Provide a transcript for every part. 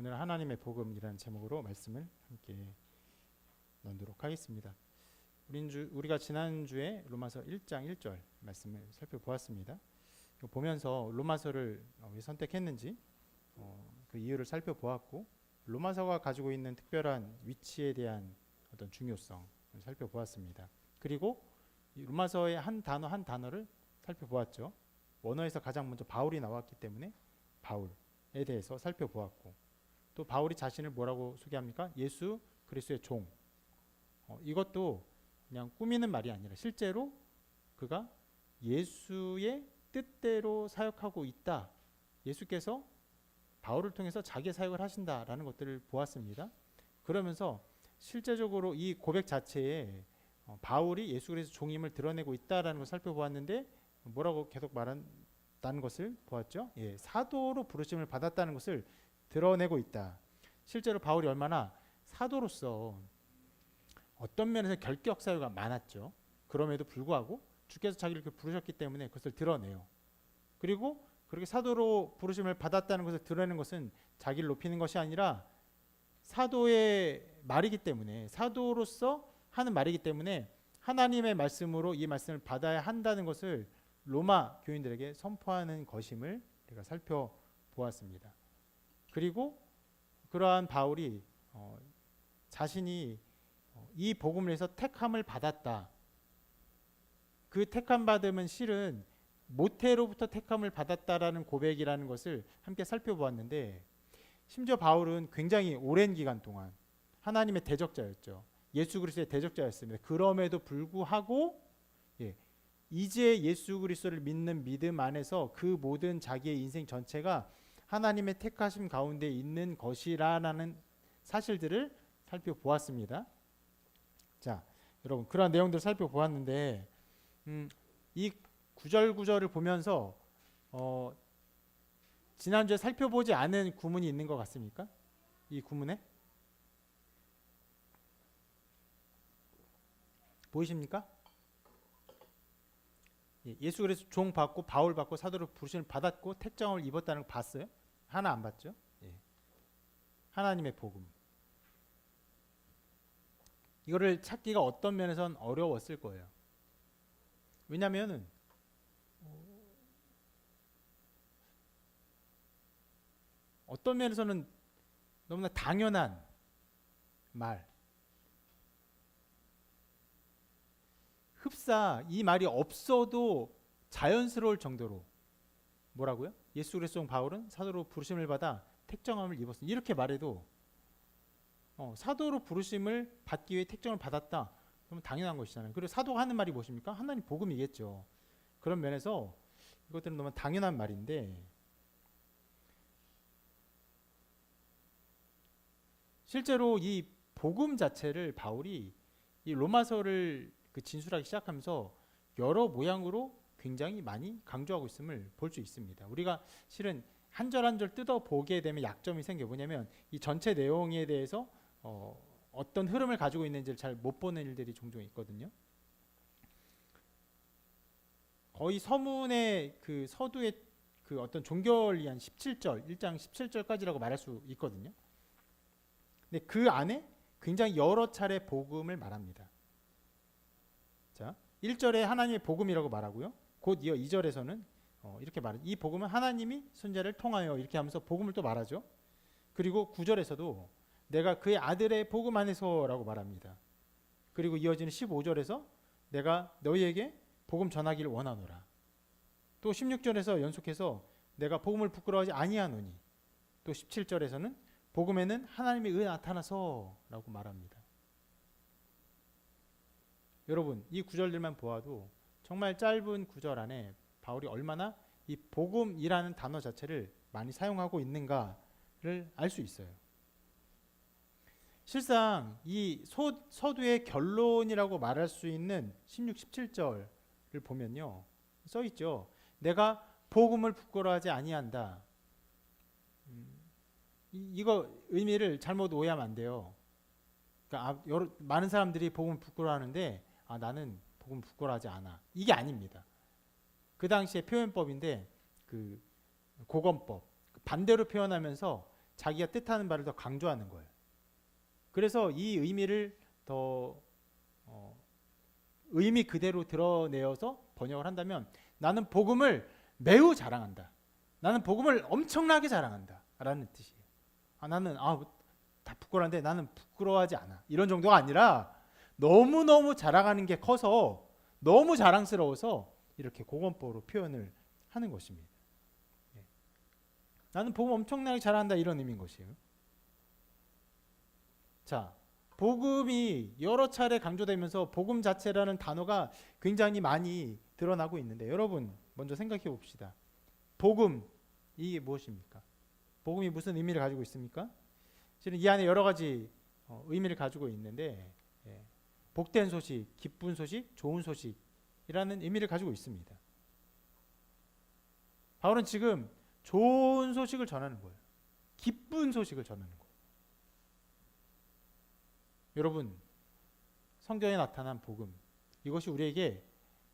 오늘 하나님의 복음이라는 제목으로 말씀을 함께 나누도록 하겠습니다. 우리가 지난주에 로마서 1장 1절 말씀을 살펴보았습니다. 보면서 로마서를 왜 선택했는지 그 이유를 살펴보았고, 로마서가 가지고 있는 특별한 위치에 대한 어떤 중요성을 살펴보았습니다. 그리고 로마서의 한 단어 한 단어를 살펴보았죠. 원어에서 가장 먼저 바울이 나왔기 때문에 바울에 대해서 살펴보았고, 또 바울이 자신을 뭐라고 소개합니까? 예수 그리스도의 종. 이것도 그냥 꾸미는 말이 아니라 실제로 그가 예수의 뜻대로 사역하고 있다. 예수께서 바울을 통해서 자기 사역을 하신다라는 것들을 보았습니다. 그러면서 실제적으로 이 고백 자체에 바울이 예수 그리스도 종임을 드러내고 있다라는 것을 살펴보았는데, 뭐라고 계속 말한다는 것을 보았죠. 사도로 부르심을 받았다는 것을 드러내고 있다. 실제로 바울이 얼마나 사도로서 어떤 면에서 결격 사유가 많았죠. 그럼에도 불구하고 주께서 자기를 이렇게 부르셨기 때문에 그것을 드러내요. 그리고 그렇게 사도로 부르심을 받았다는 것을 드러내는 것은 자기를 높이는 것이 아니라 사도의 말이기 때문에, 사도로서 하는 말이기 때문에 하나님의 말씀으로 이 말씀을 받아야 한다는 것을 로마 교인들에게 선포하는 것임을 우리가 살펴보았습니다. 그리고 그러한 바울이 자신이 이 복음을 위해서 택함을 받았다. 그 택함 받음은 실은 모태로부터 택함을 받았다라는 고백이라는 것을 함께 살펴보았는데, 심지어 바울은 굉장히 오랜 기간 동안 하나님의 대적자였죠. 예수 그리스도의 대적자였습니다. 그럼에도 불구하고 이제 예수 그리스도를 믿는 믿음 안에서 그 모든 자기의 인생 전체가 하나님의 택하심 가운데 있는 것이라는 사실들을 살펴보았습니다. 자, 여러분, 그러한 내용들을 살펴보았는데, 이 구절구절을 보면서 지난주에 살펴보지 않은 구문이 있는 것 같습니까? 이 구문에 보이십니까? 예수 그리스도 종 받고 바울 받고 사도로 부르심을 받았고 택정을 입었다는 거 봤어요? 하나 안 봤죠? 하나님의 복음. 이거를 찾기가 어떤 면에선 어려웠을 거예요. 왜냐하면 어떤 면에서는 너무나 당연한 말, 흡사 이 말이 없어도 자연스러울 정도로, 뭐라고요? 예수 그리스도 바울은 사도로 부르심을 받아 택정함을 입었습니다. 이렇게 말해도 사도로 부르심을 받기 위해 택정을 받았다. 그러면 당연한 것이잖아요. 그리고 사도가 하는 말이 무엇입니까? 하나님 복음이겠죠. 그런 면에서 이것들은 너무 당연한 말인데, 실제로 이 복음 자체를 바울이 이 로마서를 진술하기 시작하면서 여러 모양으로 굉장히 많이 강조하고 있음을 볼 수 있습니다. 우리가 실은 한 절 한 절 뜯어보게 되면 약점이 생겨. 뭐냐면 이 전체 내용에 대해서 어떤 흐름을 가지고 있는지를 잘 못 보는 일들이 종종 있거든요. 거의 서문의 그 서두의 그 어떤 종결이 한 17절, 1장 17절까지라고 말할 수 있거든요. 근데 그 안에 굉장히 여러 차례 복음을 말합니다. 자, 1절에 하나님의 복음이라고 말하고요. 곧 이어 2절에서는 이렇게 말해요. 이 복음은 하나님이 선지자를 통하여, 이렇게 하면서 복음을 또 말하죠. 그리고 9절에서도 내가 그의 아들의 복음 안에서라고 말합니다. 그리고 이어지는 15절에서 내가 너희에게 복음 전하기를 원하노라. 또 16절에서 연속해서 내가 복음을 부끄러워하지 아니하노니. 또 17절에서는 복음에는 하나님의 의가 나타나서라고 말합니다. 여러분, 이 구절들만 보아도 정말 짧은 구절 안에 바울이 얼마나 이 복음이라는 단어 자체를 많이 사용하고 있는가를 알 수 있어요. 실상 이 서두의 결론이라고 말할 수 있는 16, 17절을 보면요, 써 있죠. 내가 복음을 부끄러워하지 아니한다. 이거 의미를 잘못 오해하면 안 돼요. 그러니까 많은 사람들이 복음을 부끄러워하는데 나는 복음 부끄러워하지 않아. 이게 아닙니다. 그 당시의 표현법인데 그 고건법, 반대로 표현하면서 자기가 뜻하는 바를 더 강조하는 거예요. 그래서 이 의미를 더 의미 그대로 드러내어서 번역을 한다면 나는 복음을 매우 자랑한다. 나는 복음을 엄청나게 자랑한다. 라는 뜻이에요. 나는 다 부끄러운데 나는 부끄러워하지 않아. 이런 정도가 아니라 너무너무 자랑하는 게 커서 너무 자랑스러워서 이렇게 공언법으로 표현을 하는 것입니다. 나는 복음 엄청나게 자랑한다 이런 의미인 것이에요. 자, 복음이 여러 차례 강조되면서 복음 자체라는 단어가 굉장히 많이 드러나고 있는데 여러분 먼저 생각해 봅시다. 복음 이게 무엇입니까? 복음이 무슨 의미를 가지고 있습니까? 실은 이 안에 여러 가지 의미를 가지고 있는데 복된 소식, 기쁜 소식, 좋은 소식이라는 의미를 가지고 있습니다. 바울은 지금 좋은 소식을 전하는 거예요. 기쁜 소식을 전하는 거예요. 여러분, 성경에 나타난 복음, 이것이 우리에게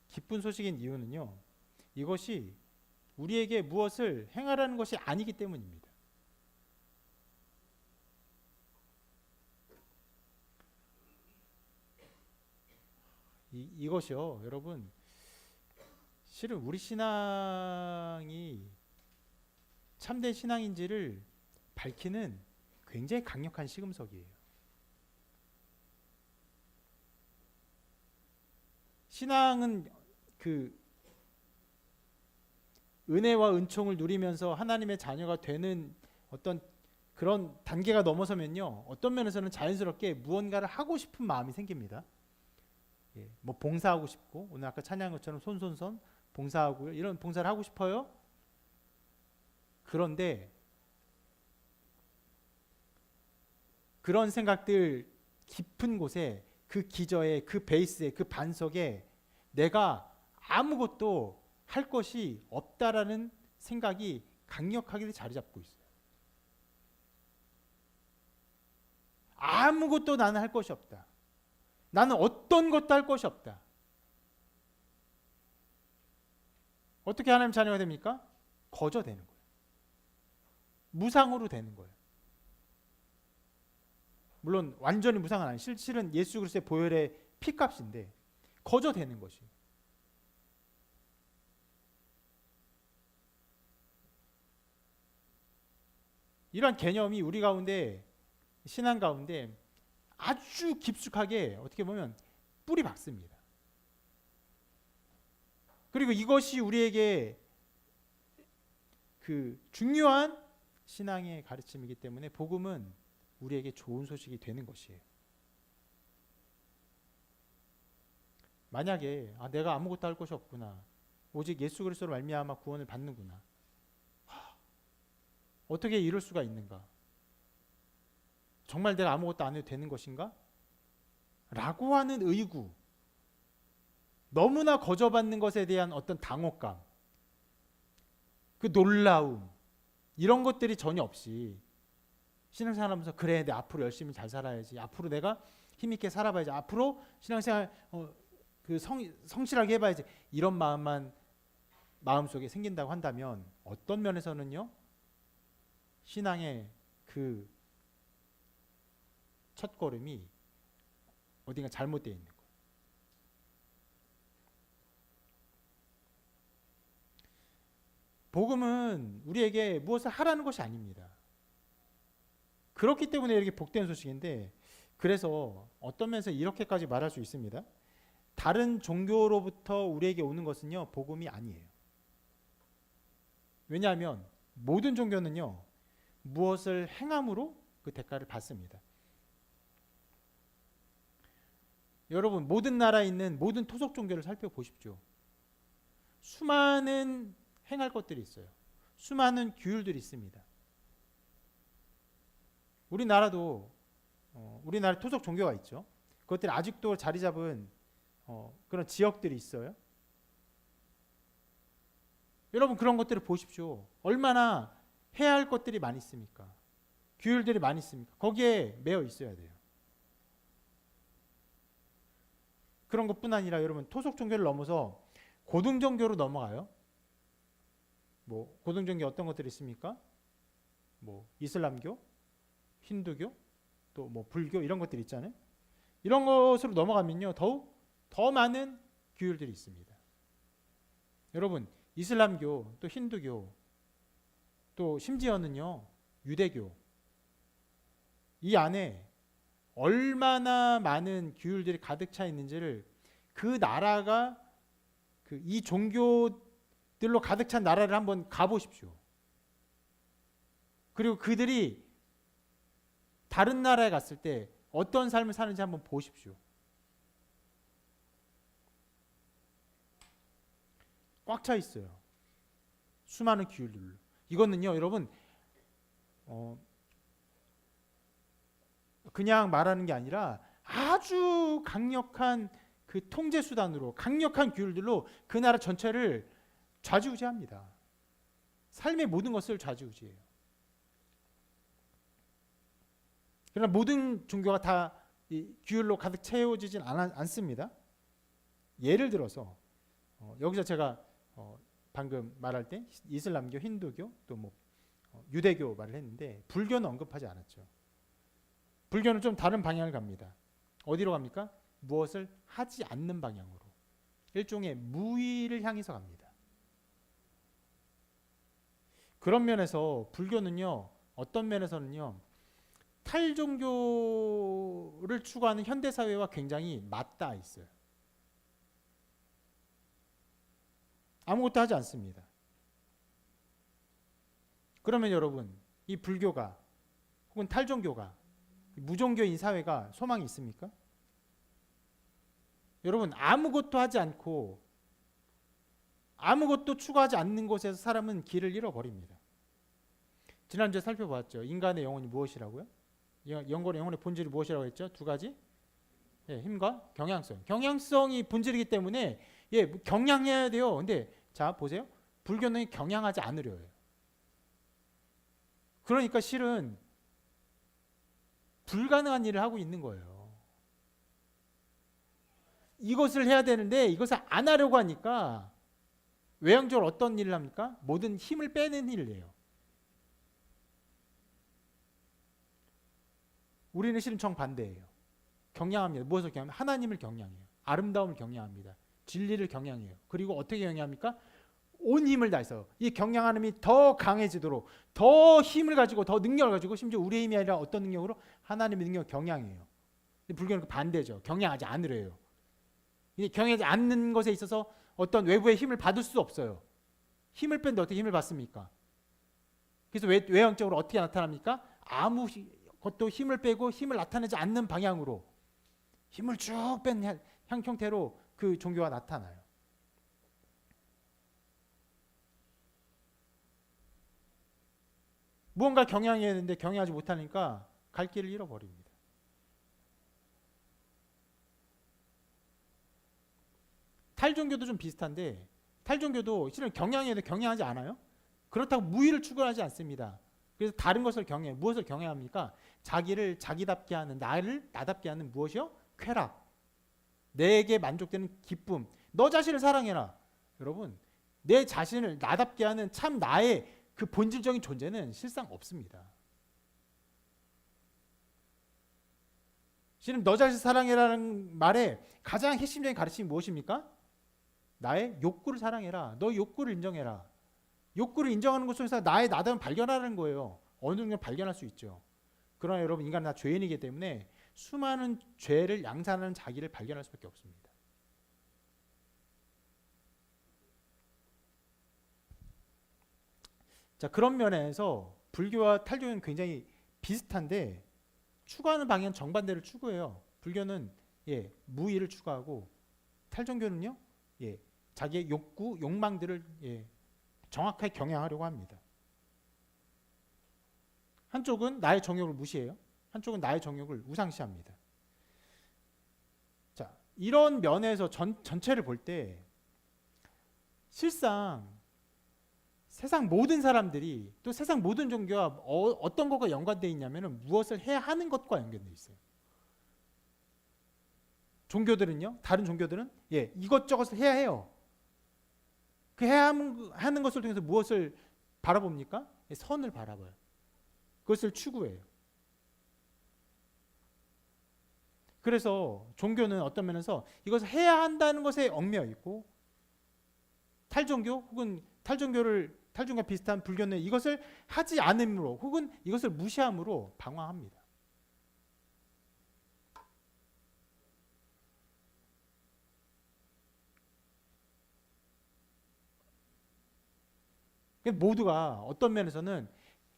기쁜 소식인 이유는요, 이것이 우리에게 무엇을 행하라는 것이 아니기 때문입니다. 이것이요, 여러분, 실은 우리 신앙이 참된 신앙인지를 밝히는 굉장히 강력한 시금석이에요. 신앙은 그 은혜와 은총을 누리면서 하나님의 자녀가 되는 어떤 그런 단계가 넘어서면요, 어떤 면에서는 자연스럽게 무언가를 하고 싶은 마음이 생깁니다. 뭐 봉사하고 싶고, 오늘 아까 찬양한 것처럼 손손손 봉사하고 이런 봉사를 하고 싶어요. 그런데 그런 생각들 깊은 곳에 그 기저에 그 베이스에 그 반석에 내가 아무것도 할 것이 없다라는 생각이 강력하게 자리 잡고 있어요. 아무것도 나는 할 것이 없다. 나는 어떤 것도 할 것이 없다. 어떻게 하나님 자녀가 됩니까? 거저되는 거예요. 무상으로 되는 거예요. 물론 완전히 무상은 아니에요. 실은 예수 그리스도의 보혈의 피값인데 거저되는 것이에요. 이러한 개념이 우리 가운데, 신앙 가운데 아주 깊숙하게 어떻게 보면 뿌리 박습니다. 그리고 이것이 우리에게 그 중요한 신앙의 가르침이기 때문에 복음은 우리에게 좋은 소식이 되는 것이에요. 만약에 내가 아무것도 할 것이 없구나, 오직 예수 그리스도로 말미암아 구원을 받는구나, 어떻게 이럴 수가 있는가, 정말 내가 아무것도 안 해도 되는 것인가? 라고 하는 의구, 너무나 거저받는 것에 대한 어떤 당혹감, 그 놀라움, 이런 것들이 전혀 없이 신앙생활하면서 그래, 내 앞으로 열심히 잘 살아야지, 앞으로 내가 힘있게 살아봐야지, 앞으로 신앙생활 성실하게 해봐야지, 이런 마음만 마음속에 생긴다고 한다면 어떤 면에서는요, 신앙의 그 첫걸음이 어딘가 잘못되어 있는 거예요. 복음은 우리에게 무엇을 하라는 것이 아닙니다. 그렇기 때문에 이렇게 복된 소식인데, 그래서 어떤 면에서 이렇게까지 말할 수 있습니다. 다른 종교로부터 우리에게 오는 것은요, 복음이 아니에요. 왜냐하면 모든 종교는요, 무엇을 행함으로 그 대가를 받습니다. 여러분, 모든 나라에 있는 모든 토속 종교를 살펴보십시오. 수많은 행할 것들이 있어요. 수많은 규율들이 있습니다. 우리나라도 우리나라 토속 종교가 있죠. 그것들이 아직도 자리 잡은 그런 지역들이 있어요. 여러분, 그런 것들을 보십시오. 얼마나 해야 할 것들이 많이 있습니까? 규율들이 많이 있습니까? 거기에 매여 있어야 돼요. 그런 것뿐 아니라 여러분, 토속 종교를 넘어서 고등 종교로 넘어가요. 뭐 고등 종교 어떤 것들이 있습니까? 뭐 이슬람교, 힌두교, 또 뭐 불교 이런 것들이 있잖아요. 이런 것으로 넘어가면요, 더욱 더 많은 규율들이 있습니다. 여러분, 이슬람교, 또 힌두교, 또 심지어는요 유대교, 이 안에 얼마나 많은 규율들이 가득 차 있는지를 그 나라가 이 종교들로 가득 찬 나라를 한번 가보십시오. 그리고 그들이 다른 나라에 갔을 때 어떤 삶을 사는지 한번 보십시오. 꽉 차 있어요. 수많은 규율들로. 이거는요, 여러분, 그냥 말하는 게 아니라 아주 강력한 그 통제 수단으로, 강력한 규율들로 그 나라 전체를 좌지우지합니다. 삶의 모든 것을 좌지우지해요. 그러나 모든 종교가 다 이 규율로 가득 채워지진 않습니다. 예를 들어서 여기서 제가 방금 말할 때 이슬람교, 힌두교, 또 뭐 유대교 말을 했는데 불교는 언급하지 않았죠. 불교는 좀 다른 방향을 갑니다. 어디로 갑니까? 무엇을 하지 않는 방향으로. 일종의 무의를 향해서 갑니다. 그런 면에서 불교는요, 어떤 면에서는요, 탈종교를 추구하는 현대사회와 굉장히 맞닿아 있어요. 아무것도 하지 않습니다. 그러면 여러분, 이 불교가 혹은 탈종교가, 무종교인 사회가 소망이 있습니까? 여러분, 아무것도 하지 않고 아무것도 추구하지 않는 곳에서 사람은 길을 잃어버립니다. 지난주에 살펴봤죠. 인간의 영혼이 무엇이라고요? 영혼의 본질이 무엇이라고 했죠? 두 가지. 힘과 경향성. 경향성이 본질이기 때문에 경향해야 돼요. 근데 자 보세요. 불교는 경향하지 않으려 해요. 그러니까 실은 불가능한 일을 하고 있는 거예요. 이것을 해야 되는데 이것을 안 하려고 하니까 외형적으로 어떤 일을 합니까? 모든 힘을 빼는 일을 해요. 우리는 실은 정반대예요. 경향합니다. 무엇을 경향합니까? 하나님을 경향해요. 아름다움을 경향합니다. 진리를 경향해요. 그리고 어떻게 경향합니까? 온 힘을 다해서 이 경향하는 힘이 더 강해지도록 더 힘을 가지고 더 능력을 가지고 심지어 우리의 힘이 아니라 어떤 능력으로? 하나님의 능력을 경향해요. 근데 불교는 반대죠. 경향하지 않으래요. 경향하지 않는 것에 있어서 어떤 외부의 힘을 받을 수 없어요. 힘을 뺀데 어떻게 힘을 받습니까? 그래서 외형적으로 어떻게 나타납니까? 아무 것도 힘을 빼고 힘을 나타내지 않는 방향으로 힘을 쭉 뺀 형태로 그 종교가 나타나요. 무언가 경향해야 되는데 경향하지 못하니까 갈 길을 잃어버립니다. 탈종교도 좀 비슷한데 탈종교도 실은 경향해도 경향하지 않아요. 그렇다고 무의를 추구하지 않습니다. 그래서 다른 것을 경외해요. 무엇을 경외합니까? 자기를 자기답게 하는, 나를 나답게 하는 무엇이요? 쾌락. 내게 만족되는 기쁨. 너 자신을 사랑해라. 여러분, 내 자신을 나답게 하는 참 나의 그 본질적인 존재는 실상 없습니다. 실은 너 자신 사랑해라는 말의 가장 핵심적인 가르침이 무엇입니까? 나의 욕구를 사랑해라. 너 욕구를 인정해라. 욕구를 인정하는 것 속에서 나의 나됨을 발견하는 거예요. 어느 정도 발견할 수 있죠. 그러나 여러분, 인간은 다 죄인이기 때문에 수많은 죄를 양산하는 자기를 발견할 수밖에 없습니다. 자, 그런 면에서 불교와 탈교는 굉장히 비슷한데 추구하는 방향은 정반대를 추구해요. 불교는 무의를 추구하고 탈종교는요, 자기의 욕구, 욕망들을 정확하게 경향하려고 합니다. 한쪽은 나의 정욕을 무시해요. 한쪽은 나의 정욕을 우상시합니다. 자, 이런 면에서 전체를 볼 때 실상 세상 모든 사람들이 또 세상 모든 종교가 어떤 것과 연관되어 있냐면 무엇을 해야 하는 것과 연관되어 있어요. 종교들은요, 다른 종교들은 이것저것을 해야 해요. 그 해야 하는 것을 통해서 무엇을 바라봅니까? 선을 바라봐요. 그것을 추구해요. 그래서 종교는 어떤 면에서 이것을 해야 한다는 것에 얽매여 있고, 탈종교 혹은 탈종과 비슷한 불교는 이것을 하지 않음으로 혹은 이것을 무시함으로 방황합니다. 모두가 어떤 면에서는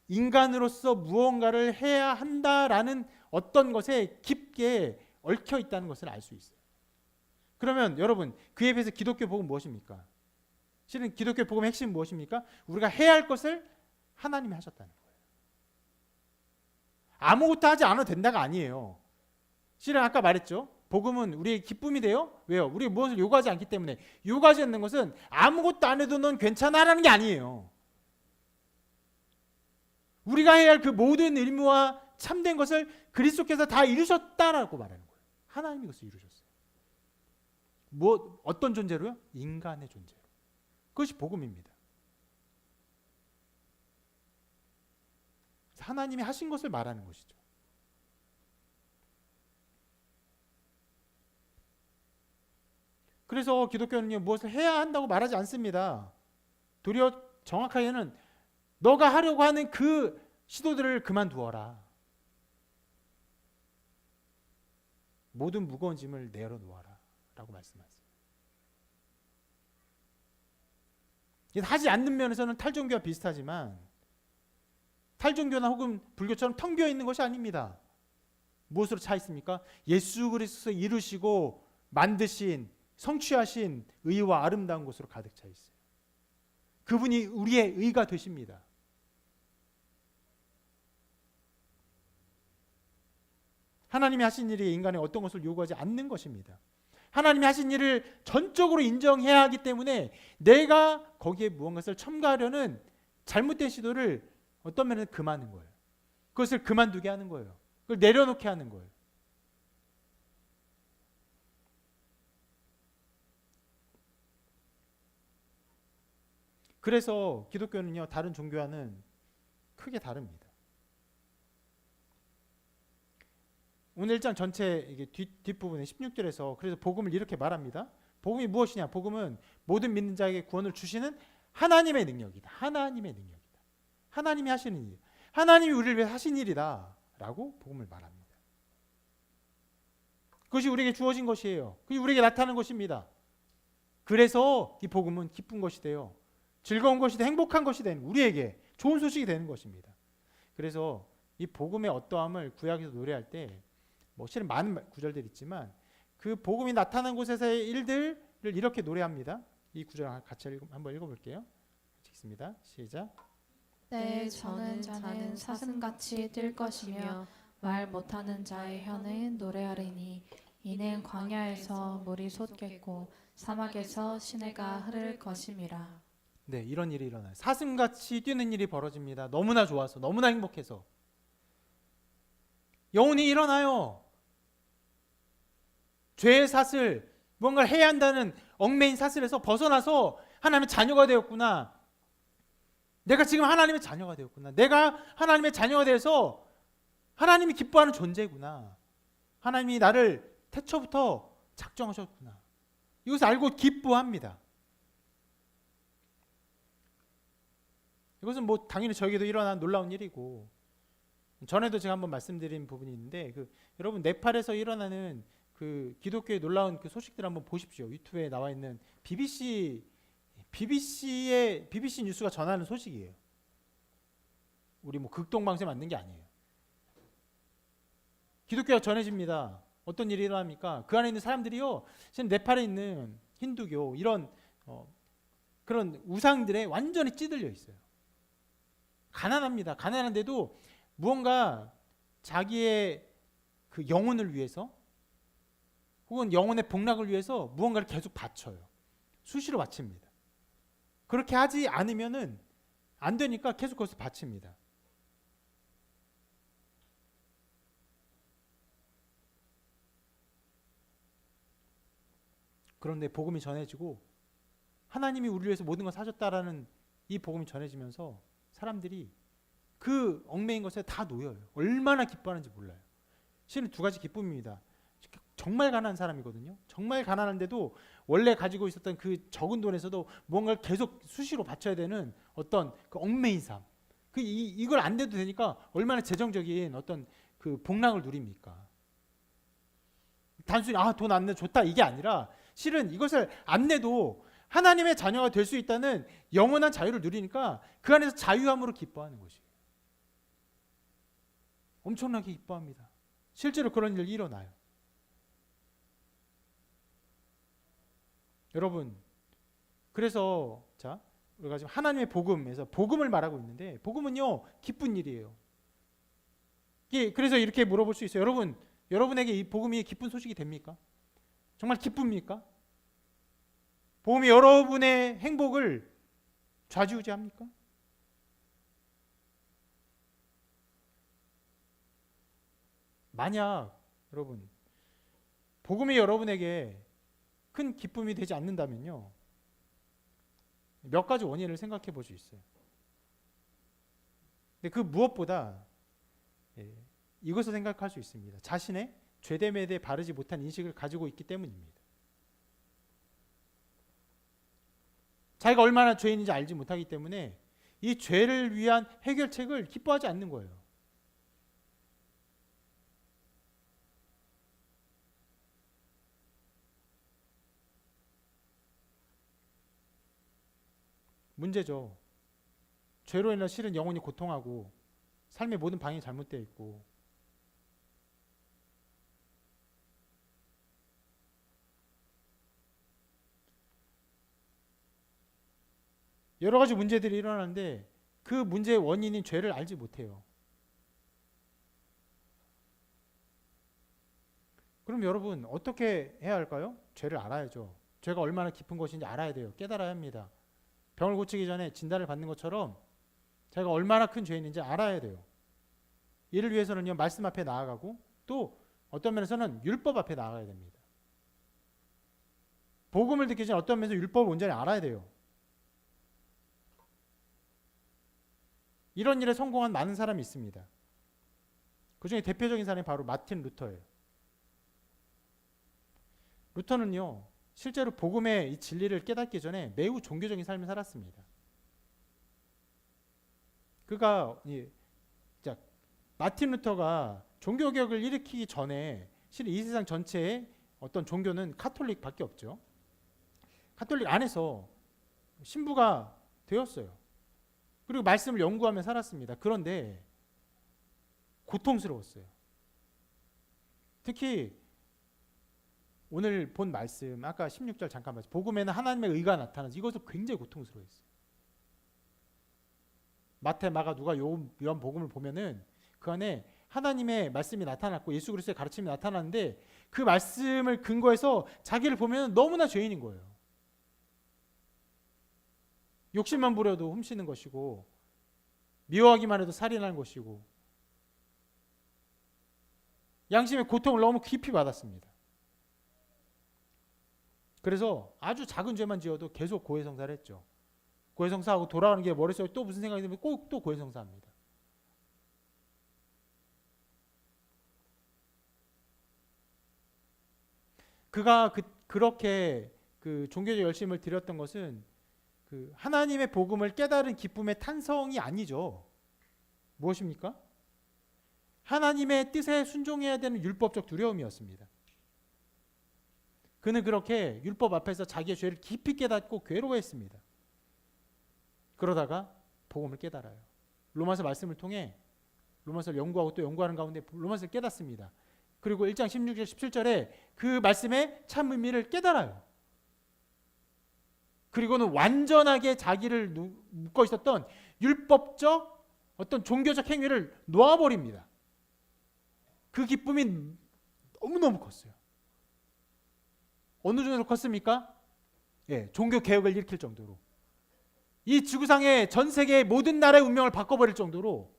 인간으로서 무언가를 해야 한다라는 어떤 것에 깊게 얽혀 있다는 것을 알 수 있어요. 그러면 여러분, 그에 비해서 기독교 복음은 무엇입니까? 실은 기독교 복음의 핵심은 무엇입니까? 우리가 해야 할 것을 하나님이 하셨다는 거예요. 아무것도 하지 않아도 된다가 아니에요. 실은 아까 말했죠. 복음은 우리의 기쁨이 돼요. 왜요? 우리 무엇을 요구하지 않기 때문에. 요구하지 않는 것은 아무것도 안 해도 넌 괜찮아라는 게 아니에요. 우리가 해야 할 그 모든 의무와 참된 것을 그리스도께서 다 이루셨다라고 말하는 거예요. 하나님이 그것을 이루셨어요. 어떤 존재로요? 인간의 존재로. 그것이 복음입니다. 하나님이 하신 것을 말하는 것이죠. 그래서 기독교는요, 무엇을 해야 한다고 말하지 않습니다. 도리어 정확하게는 너가 하려고 하는 그 시도들을 그만두어라. 모든 무거운 짐을 내려놓아라 라고 말씀하세요. 하지 않는 면에서는 탈종교와 비슷하지만 탈종교나 혹은 불교처럼 텅 비어 있는 것이 아닙니다. 무엇으로 차 있습니까? 예수 그리스도 이루시고 만드신 성취하신 의와 아름다운 것으로 가득 차 있어요. 그분이 우리의 의가 되십니다. 하나님이 하신 일이 인간의 어떤 것을 요구하지 않는 것입니다. 하나님이 하신 일을 전적으로 인정해야 하기 때문에 내가 거기에 무언가를 첨가하려는 잘못된 시도를 어떤 면에서 금하는 거예요. 그것을 그만두게 하는 거예요. 그걸 내려놓게 하는 거예요. 그래서 기독교는요, 다른 종교와는 크게 다릅니다. 오늘 1장 전체 이게 뒷부분에 16절에서 그래서 복음을 이렇게 말합니다. 복음이 무엇이냐? 복음은 모든 믿는 자에게 구원을 주시는 하나님의 능력이다. 하나님의 능력이다. 하나님이 하시는 일. 하나님이 우리를 위해 하신 일이다. 라고 복음을 말합니다. 그것이 우리에게 주어진 것이에요. 그것이 우리에게 나타나는 것입니다. 그래서 이 복음은 기쁜 것이 돼요. 즐거운 것이 돼, 행복한 것이 되는, 우리에게 좋은 소식이 되는 것입니다. 그래서 이 복음의 어떠함을 구약에서 노래할 때 실은 많은 구절들이 있지만 그 복음이 나타난 곳에서의 일들을 이렇게 노래합니다. 이 구절 같이 한번 읽어볼게요. 읽습니다. 시작. 때에 저는 자는 사슴같이 뛸 것이며 말 못하는 자의 혀는 노래하리니 이는 광야에서 물이 솟겠고 사막에서 시내가 흐를 것임이라. 네, 이런 일이 일어나요. 사슴같이 뛰는 일이 벌어집니다. 너무나 좋아서, 너무나 행복해서. 영혼이 일어나요. 죄의 사슬, 무언가를 해야 한다는 얽매인 사슬에서 벗어나서 하나님의 자녀가 되었구나. 내가 지금 하나님의 자녀가 되었구나. 내가 하나님의 자녀가 돼서 하나님이 기뻐하는 존재구나. 하나님이 나를 태초부터 작정하셨구나. 이것을 알고 기뻐합니다. 이것은 당연히 저에게도 일어난 놀라운 일이고, 전에도 제가 한번 말씀드린 부분이 있는데 여러분 네팔에서 일어나는 그 기독교의 놀라운 그 소식들 한번 보십시오. 유튜브에 나와 있는 BBC 뉴스가 전하는 소식이에요. 우리 극동방송에 만든 게 아니에요. 기독교가 전해집니다. 어떤 일이 일어납니까? 그 안에 있는 사람들이요, 지금 네팔에 있는 힌두교 이런 그런 우상들에 완전히 찌들려 있어요. 가난합니다. 가난한데도 무언가 자기의 그 영혼을 위해서 혹은 영혼의 복락을 위해서 무언가를 계속 바쳐요. 수시로 바칩니다. 그렇게 하지 않으면은 안 되니까 계속 그것을 바칩니다. 그런데 복음이 전해지고 하나님이 우리를 위해서 모든 걸 사셨다라는 이 복음이 전해지면서 사람들이 그 얽매인 것에 다 놓여요. 얼마나 기뻐하는지 몰라요. 실은 두 가지 기쁨입니다. 정말 가난한 사람이거든요. 정말 가난한데도 원래 가지고 있었던 그 적은 돈에서도 뭔가를 계속 수시로 바쳐야 되는 어떤 그 얽매인 삶. 이걸 안 돼도 되니까 얼마나 재정적인 어떤 그 복락을 누립니까? 단순히 돈 안 내 좋다 이게 아니라 실은 이것을 안 내도 하나님의 자녀가 될 수 있다는 영원한 자유를 누리니까 그 안에서 자유함으로 기뻐하는 것이에요. 엄청나게 기뻐합니다. 실제로 그런 일이 일어나요. 여러분, 그래서 자, 우리가 지금 하나님의 복음에서 복음을 말하고 있는데 복음은요 기쁜 일이에요. 그래서 이렇게 물어볼 수 있어요. 여러분에게 이 복음이 기쁜 소식이 됩니까? 정말 기쁩니까? 복음이 여러분의 행복을 좌지우지합니까? 만약 여러분 복음이 여러분에게 큰 기쁨이 되지 않는다면요, 몇 가지 원인을 생각해 볼 수 있어요. 근데 그 무엇보다 이것을 생각할 수 있습니다. 자신의 죄됨에 대해 바르지 못한 인식을 가지고 있기 때문입니다. 자기가 얼마나 죄인인지 알지 못하기 때문에 이 죄를 위한 해결책을 기뻐하지 않는 거예요. 문제죠. 죄로 인해 실은 영혼이 고통하고 삶의 모든 방향이 잘못되어 있고 여러 가지 문제들이 일어나는데 그 문제의 원인인 죄를 알지 못해요. 그럼 여러분 어떻게 해야 할까요? 죄를 알아야죠. 죄가 얼마나 깊은 것인지 알아야 돼요. 깨달아야 합니다. 병을 고치기 전에 진단을 받는 것처럼 자기가 얼마나 큰 죄인인지 알아야 돼요. 이를 위해서는요, 말씀 앞에 나아가고 또 어떤 면에서는 율법 앞에 나아가야 됩니다. 복음을 듣기 전에 어떤 면에서 율법을 온전히 알아야 돼요. 이런 일에 성공한 많은 사람이 있습니다. 그 중에 대표적인 사람이 바로 마틴 루터예요. 루터는요, 실제로 복음의 이 진리를 깨닫기 전에 매우 종교적인 삶을 살았습니다. 마틴 루터가 종교개혁을 일으키기 전에 실은 이 세상 전체의 어떤 종교는 카톨릭밖에 없죠. 카톨릭 안에서 신부가 되었어요. 그리고 말씀을 연구하며 살았습니다. 그런데 고통스러웠어요. 특히 오늘 본 말씀, 아까 16절 잠깐 말씀, 복음에는 하나님의 의가 나타나서 이것을 굉장히 고통스러워했어요. 마태, 마가, 누가, 요한 복음을 보면은 그 안에 하나님의 말씀이 나타났고 예수 그리스도의 가르침이 나타났는데 그 말씀을 근거해서 자기를 보면 너무나 죄인인 거예요. 욕심만 부려도 훔치는 것이고 미워하기만 해도 살인하는 것이고 양심의 고통을 너무 깊이 받았습니다. 그래서 아주 작은 죄만 지어도 계속 고해성사를 했죠. 고해성사하고 돌아가는 게 머릿속에 또 무슨 생각이 들면 꼭 또 고해성사합니다. 그가 그렇게 그 종교적 열심을 들였던 것은 그 하나님의 복음을 깨달은 기쁨의 탄성이 아니죠. 무엇입니까? 하나님의 뜻에 순종해야 되는 율법적 두려움이었습니다. 그는 그렇게 율법 앞에서 자기의 죄를 깊이 깨닫고 괴로워했습니다. 그러다가 복음을 깨달아요. 로마서 말씀을 통해 로마서를 연구하고 또 연구하는 가운데 로마서를 깨닫습니다. 그리고 1장 16절 17절에 그 말씀의 참 의미를 깨달아요. 그리고는 완전하게 자기를 묶어 있었던 율법적 어떤 종교적 행위를 놓아버립니다. 그 기쁨이 너무너무 컸어요. 어느 정도로 컸습니까? 종교 개혁을 일으킬 정도로. 이 지구상의 전 세계의 모든 나라의 운명을 바꿔버릴 정도로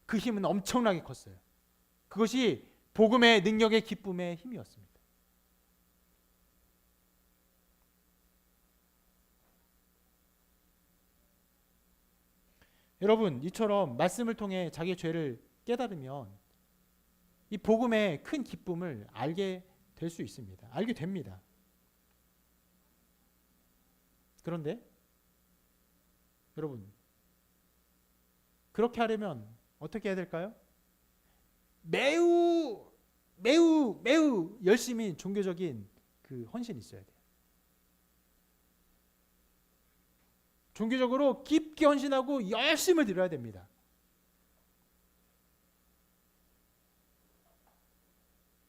그 힘은 엄청나게 컸어요. 그것이 복음의 능력의 기쁨의 힘이었습니다. 여러분, 이처럼 말씀을 통해 자기의 죄를 깨달으면 이 복음의 큰 기쁨을 알게 될 수 있습니다. 알게 됩니다. 그런데 여러분, 그렇게 하려면 어떻게 해야 될까요? 매우 열심히 종교적인 그 헌신이 있어야 돼요. 종교적으로 깊게 헌신하고 열심을 들여야 됩니다.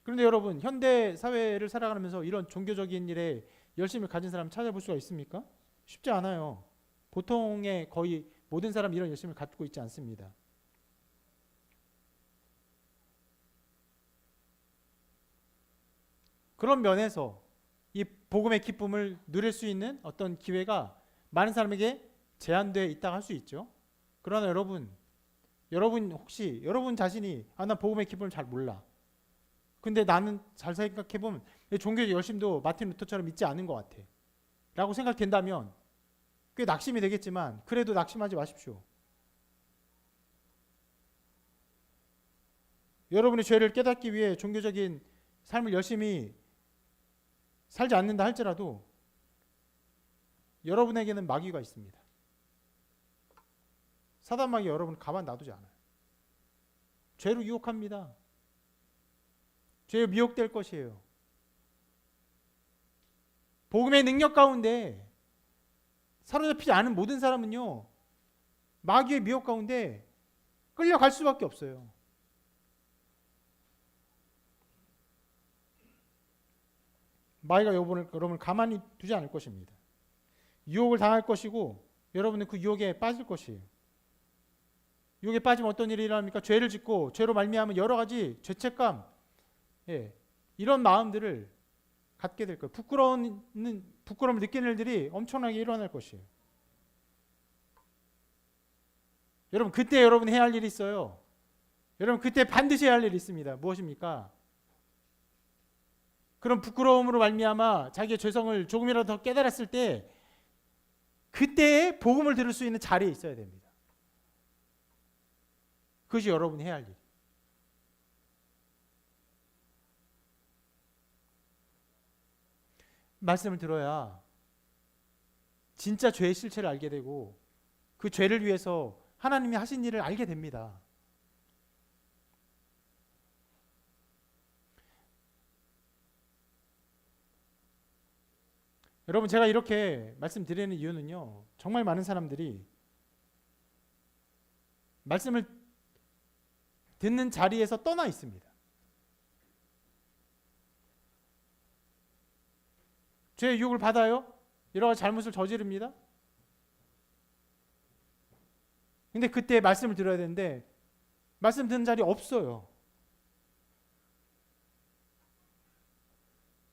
그런데 여러분, 현대 사회를 살아가면서 이런 종교적인 일에 열심을 가진 사람 찾아볼 수가 있습니까? 쉽지 않아요. 보통의 거의 모든 사람이 이런 열심을 갖고 있지 않습니다. 그런 면에서 이 복음의 기쁨을 누릴 수 있는 어떤 기회가 많은 사람에게 제한되어 있다고 할 수 있죠. 그러나 여러분 혹시 여러분 자신이 난 복음의 기쁨을 잘 몰라. 근데 나는 잘 생각해보면 종교적 열심도 마틴 루터처럼 있지 않은 것 같아 라고 생각된다면 꽤 낙심이 되겠지만 그래도 낙심하지 마십시오. 여러분의 죄를 깨닫기 위해 종교적인 삶을 열심히 살지 않는다 할지라도 여러분에게는 마귀가 있습니다. 사단 마귀가 여러분을 가만 놔두지 않아요. 죄로 유혹합니다. 죄에 미혹될 것이에요. 복음의 능력 가운데 사로잡히지 않은 모든 사람은요, 마귀의 미혹 가운데 끌려갈 수밖에 없어요. 마귀가 여러분을 가만히 두지 않을 것입니다. 유혹을 당할 것이고 여러분은 그 유혹에 빠질 것이에요. 유혹에 빠지면 어떤 일이 일어납니까? 죄를 짓고 죄로 말미암은 여러 가지 죄책감, 이런 마음들을 갖게 될 거예요. 부끄러움을 느끼는 일들이 엄청나게 일어날 것이에요. 여러분, 그때 여러분이 해야 할 일이 있어요. 여러분, 그때 반드시 해야 할 일이 있습니다. 무엇입니까? 그런 부끄러움으로 말미암아 자기의 죄성을 조금이라도 더 깨달았을 때 그때에 복음을 들을 수 있는 자리에 있어야 됩니다. 그것이 여러분이 해야 할 일. 말씀을 들어야 진짜 죄의 실체를 알게 되고 그 죄를 위해서 하나님이 하신 일을 알게 됩니다. 여러분, 제가 이렇게 말씀드리는 이유는요, 정말 많은 사람들이 말씀을 듣는 자리에서 떠나 있습니다. 죄의 유혹을 받아요. 여러 가지 잘못을 저지릅니다. 근데 그때 말씀을 들어야 되는데 말씀 듣는 자리 없어요.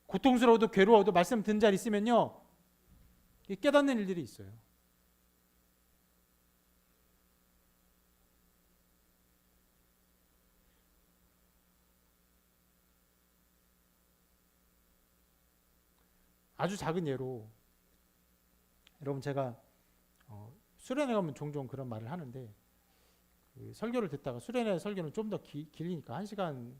고통스러워도 괴로워도 말씀 듣는 자리 있으면요, 깨닫는 일들이 있어요. 아주 작은 예로, 여러분, 제가 수련회 가면 종종 그런 말을 하는데, 그 설교를 듣다가, 수련회 설교는 좀 더 길리니까 1시간은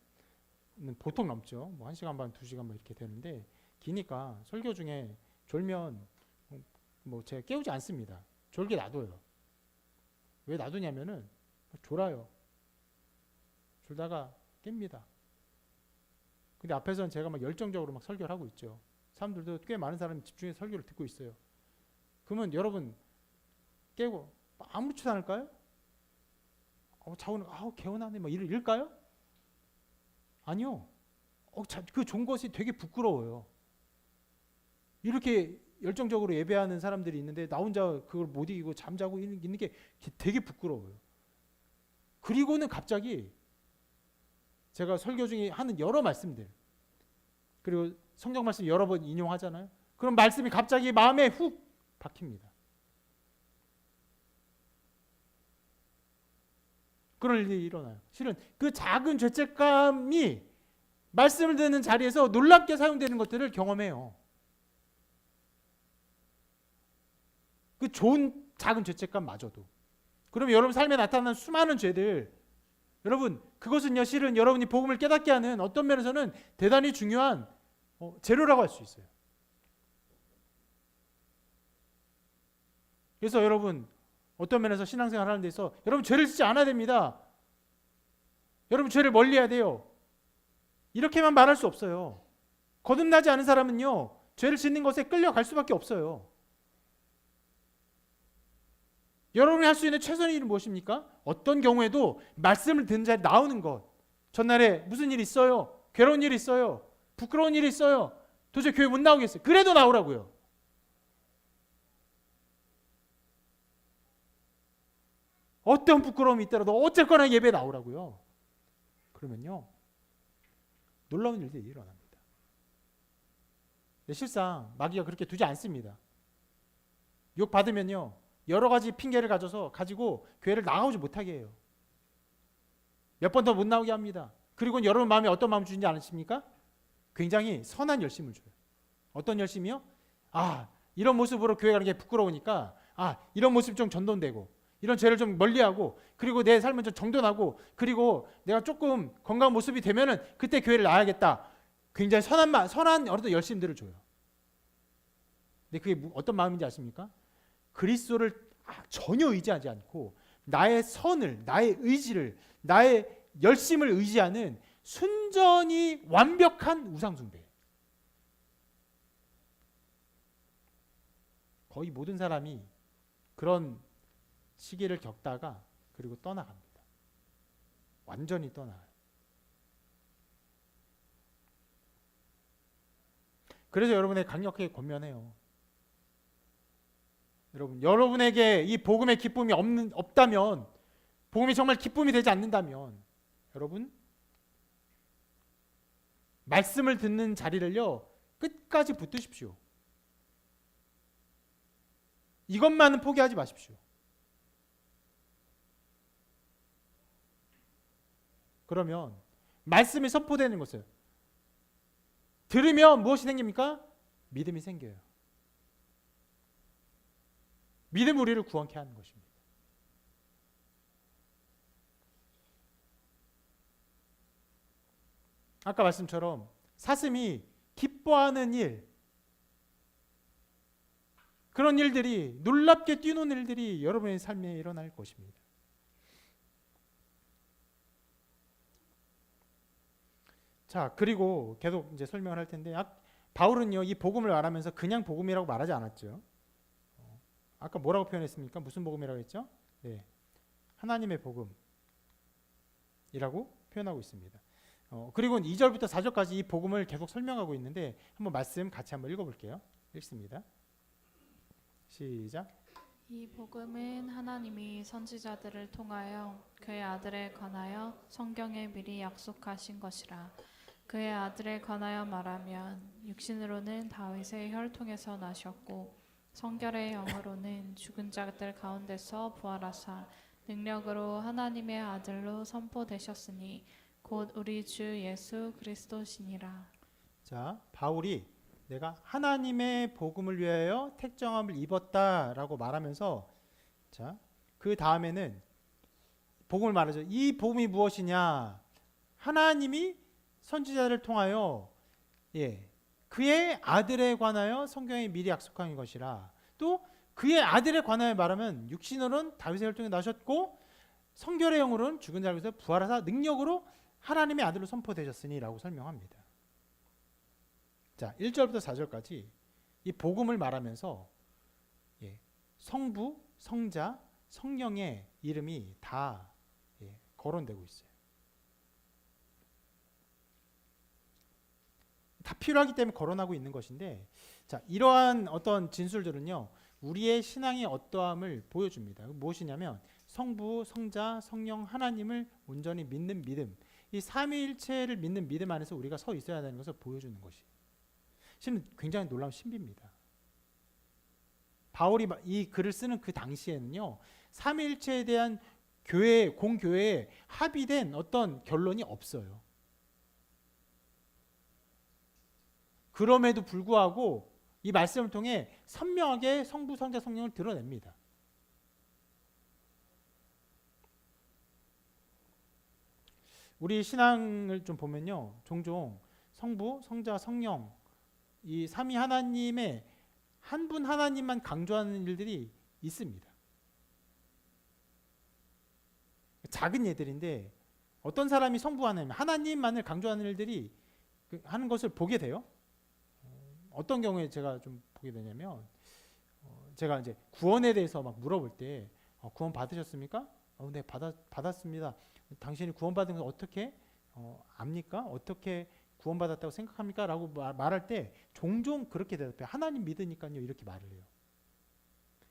보통 넘죠. 뭐 1시간 반, 2시간 뭐 이렇게 되는데, 기니까 설교 중에 졸면 뭐 제가 깨우지 않습니다. 졸게 놔둬요. 왜 놔두냐면은 졸아요. 졸다가 깹니다. 근데 앞에서는 제가 막 열정적으로 막 설교를 하고 있죠. 사람들도 꽤 많은 사람이 집중해서 설교를 듣고 있어요. 그러면 여러분 깨고 아무렇지도 않을까요? 자오는 개운하네 막 이럴까요? 아니요. 그 좋은 것이 되게 부끄러워요. 이렇게 열정적으로 예배하는 사람들이 있는데 나 혼자 그걸 못 이기고 잠자고 있는 게 되게 부끄러워요. 그리고는 갑자기 제가 설교 중에 하는 여러 말씀들, 그리고 성경 말씀 여러 번 인용하잖아요. 그런 말씀이 갑자기 마음에 훅 박힙니다. 그런 일이 일어나요. 실은 그 작은 죄책감이 말씀을 듣는 자리에서 놀랍게 사용되는 것들을 경험해요. 그 좋은 작은 죄책감마저도. 그러면 여러분 삶에 나타나는 수많은 죄들, 여러분 그것은요 실은 여러분이 복음을 깨닫게 하는 어떤 면에서는 대단히 중요한 재료라고 할 수 있어요. 그래서 여러분 어떤 면에서 신앙생활 하는 데 있어 여러분 죄를 짓지 않아야 됩니다. 여러분 죄를 멀리해야 돼요. 이렇게만 말할 수 없어요. 거듭나지 않은 사람은요 죄를 짓는 것에 끌려갈 수밖에 없어요. 여러분이 할 수 있는 최선의 일은 무엇입니까? 어떤 경우에도 말씀을 듣는 자리에 나오는 것. 전날에 무슨 일 있어요? 괴로운 일 있어요? 부끄러운 일 있어요? 도저히 교회 못 나오겠어요. 그래도 나오라고요. 어떤 부끄러움이 있더라도 어쨌거나 예배에 나오라고요. 그러면요 놀라운 일들이 일어납니다. 근데 실상 마귀가 그렇게 두지 않습니다. 욕 받으면요 여러 가지 핑계를 가지고 교회를 나가오지 못하게 해요. 몇 번 더 못 나오게 합니다. 그리고 여러분 마음에 어떤 마음 주는지 아십니까? 굉장히 선한 열심을 줘요. 어떤 열심이요? 이런 모습으로 교회 가는 게 부끄러우니까 이런 모습 좀 전돈되고 이런 죄를 좀 멀리하고 그리고 내 삶은 좀 정돈하고 그리고 내가 조금 건강한 모습이 되면은 그때 교회를 나가야겠다. 굉장히 선한 어떤 열심들을 줘요. 근데 그게 어떤 마음인지 아십니까? 그리스도를 전혀 의지하지 않고 나의 선을, 나의 의지를, 나의 열심을 의지하는 순전히 완벽한 우상숭배. 거의 모든 사람이 그런 시기를 겪다가 그리고 떠나갑니다. 완전히 떠나요. 그래서 여러분에게 강력하게 권면해요. 여러분에게 이 복음의 기쁨이 없다면, 복음이 정말 기쁨이 되지 않는다면, 여러분 말씀을 듣는 자리를요 끝까지 붙드십시오. 이것만은 포기하지 마십시오. 그러면 말씀이 선포되는 것을 들으면 무엇이 생깁니까? 믿음이 생겨요. 믿음이 우리를 구원케 하는 것입니다. 아까 말씀처럼 사슴이 기뻐하는 일, 그런 일들이 놀랍게 뛰노는 일들이 여러분의 삶에 일어날 것입니다. 자, 그리고 계속 이제 설명을 할 텐데 바울은요 이 복음을 말하면서 그냥 복음이라고 말하지 않았죠. 아까 뭐라고 표현했습니까? 무슨 복음이라고 했죠? 네, 하나님의 복음이라고 표현하고 있습니다. 그리고 2절부터 4절까지 이 복음을 계속 설명하고 있는데 한번 말씀 같이 한번 읽어볼게요. 읽습니다. 시작. 이 복음은 하나님이 선지자들을 통하여 그의 아들에 관하여 성경에 미리 약속하신 것이라. 그의 아들에 관하여 말하면 육신으로는 다윗의 혈통에서 나셨고 성결의 영으로는 죽은 자들 가운데서 부활하사 능력으로 하나님의 아들로 선포되셨으니 곧 우리 주 예수 그리스도시니라. 자, 바울이 내가 하나님의 복음을 위하여 택정함을 입었다라고 말하면서 자, 그 다음에는 복음을 말하죠. 이 복음이 무엇이냐? 하나님이 선지자를 통하여 그의 아들에 관하여 성경에 미리 약속한 것이라. 또 그의 아들에 관하여 말하면 육신으로는 다윗의 혈통에 나셨고 성결의 영으로는 죽은 자에서 부활하사 능력으로 하나님의 아들로 선포되셨으니라고 설명합니다. 자, 1절부터 4절까지 이 복음을 말하면서 성부, 성자, 성령의 이름이 다 거론되고 있어요. 다 필요하기 때문에 거론하고 있는 것인데, 자, 이러한 어떤 진술들은요 우리의 신앙의 어떠함을 보여줍니다. 무엇이냐면 성부, 성자, 성령 하나님을 온전히 믿는 믿음, 이 삼위일체를 믿는 믿음 안에서 우리가 서 있어야 되는 것을 보여주는 것이 실은 굉장히 놀라운 신비입니다. 바울이 이 글을 쓰는 그 당시에는요 삼위일체에 대한 공교회에 합의된 어떤 결론이 없어요. 그럼에도 불구하고 이 말씀을 통해 선명하게 성부, 성자, 성령을 드러냅니다. 우리 신앙을 좀 보면요, 종종 성부, 성자, 성령 이 삼위 하나님의 한 분 하나님만 강조하는 일들이 있습니다. 작은 예들인데 어떤 사람이 성부 하나님만을 강조하는 일들이 하는 것을 보게 돼요. 어떤 경우에 제가 좀 보게 되냐면 제가 이제 구원에 대해서 막 물어볼 때 구원 받으셨습니까? 네, 받았습니다. 당신이 구원받은 걸 어떻게 압니까? 어떻게 구원받았다고 생각합니까? 라고 말할 때 종종 그렇게 대답해요. 하나님 믿으니까요. 이렇게 말을 해요.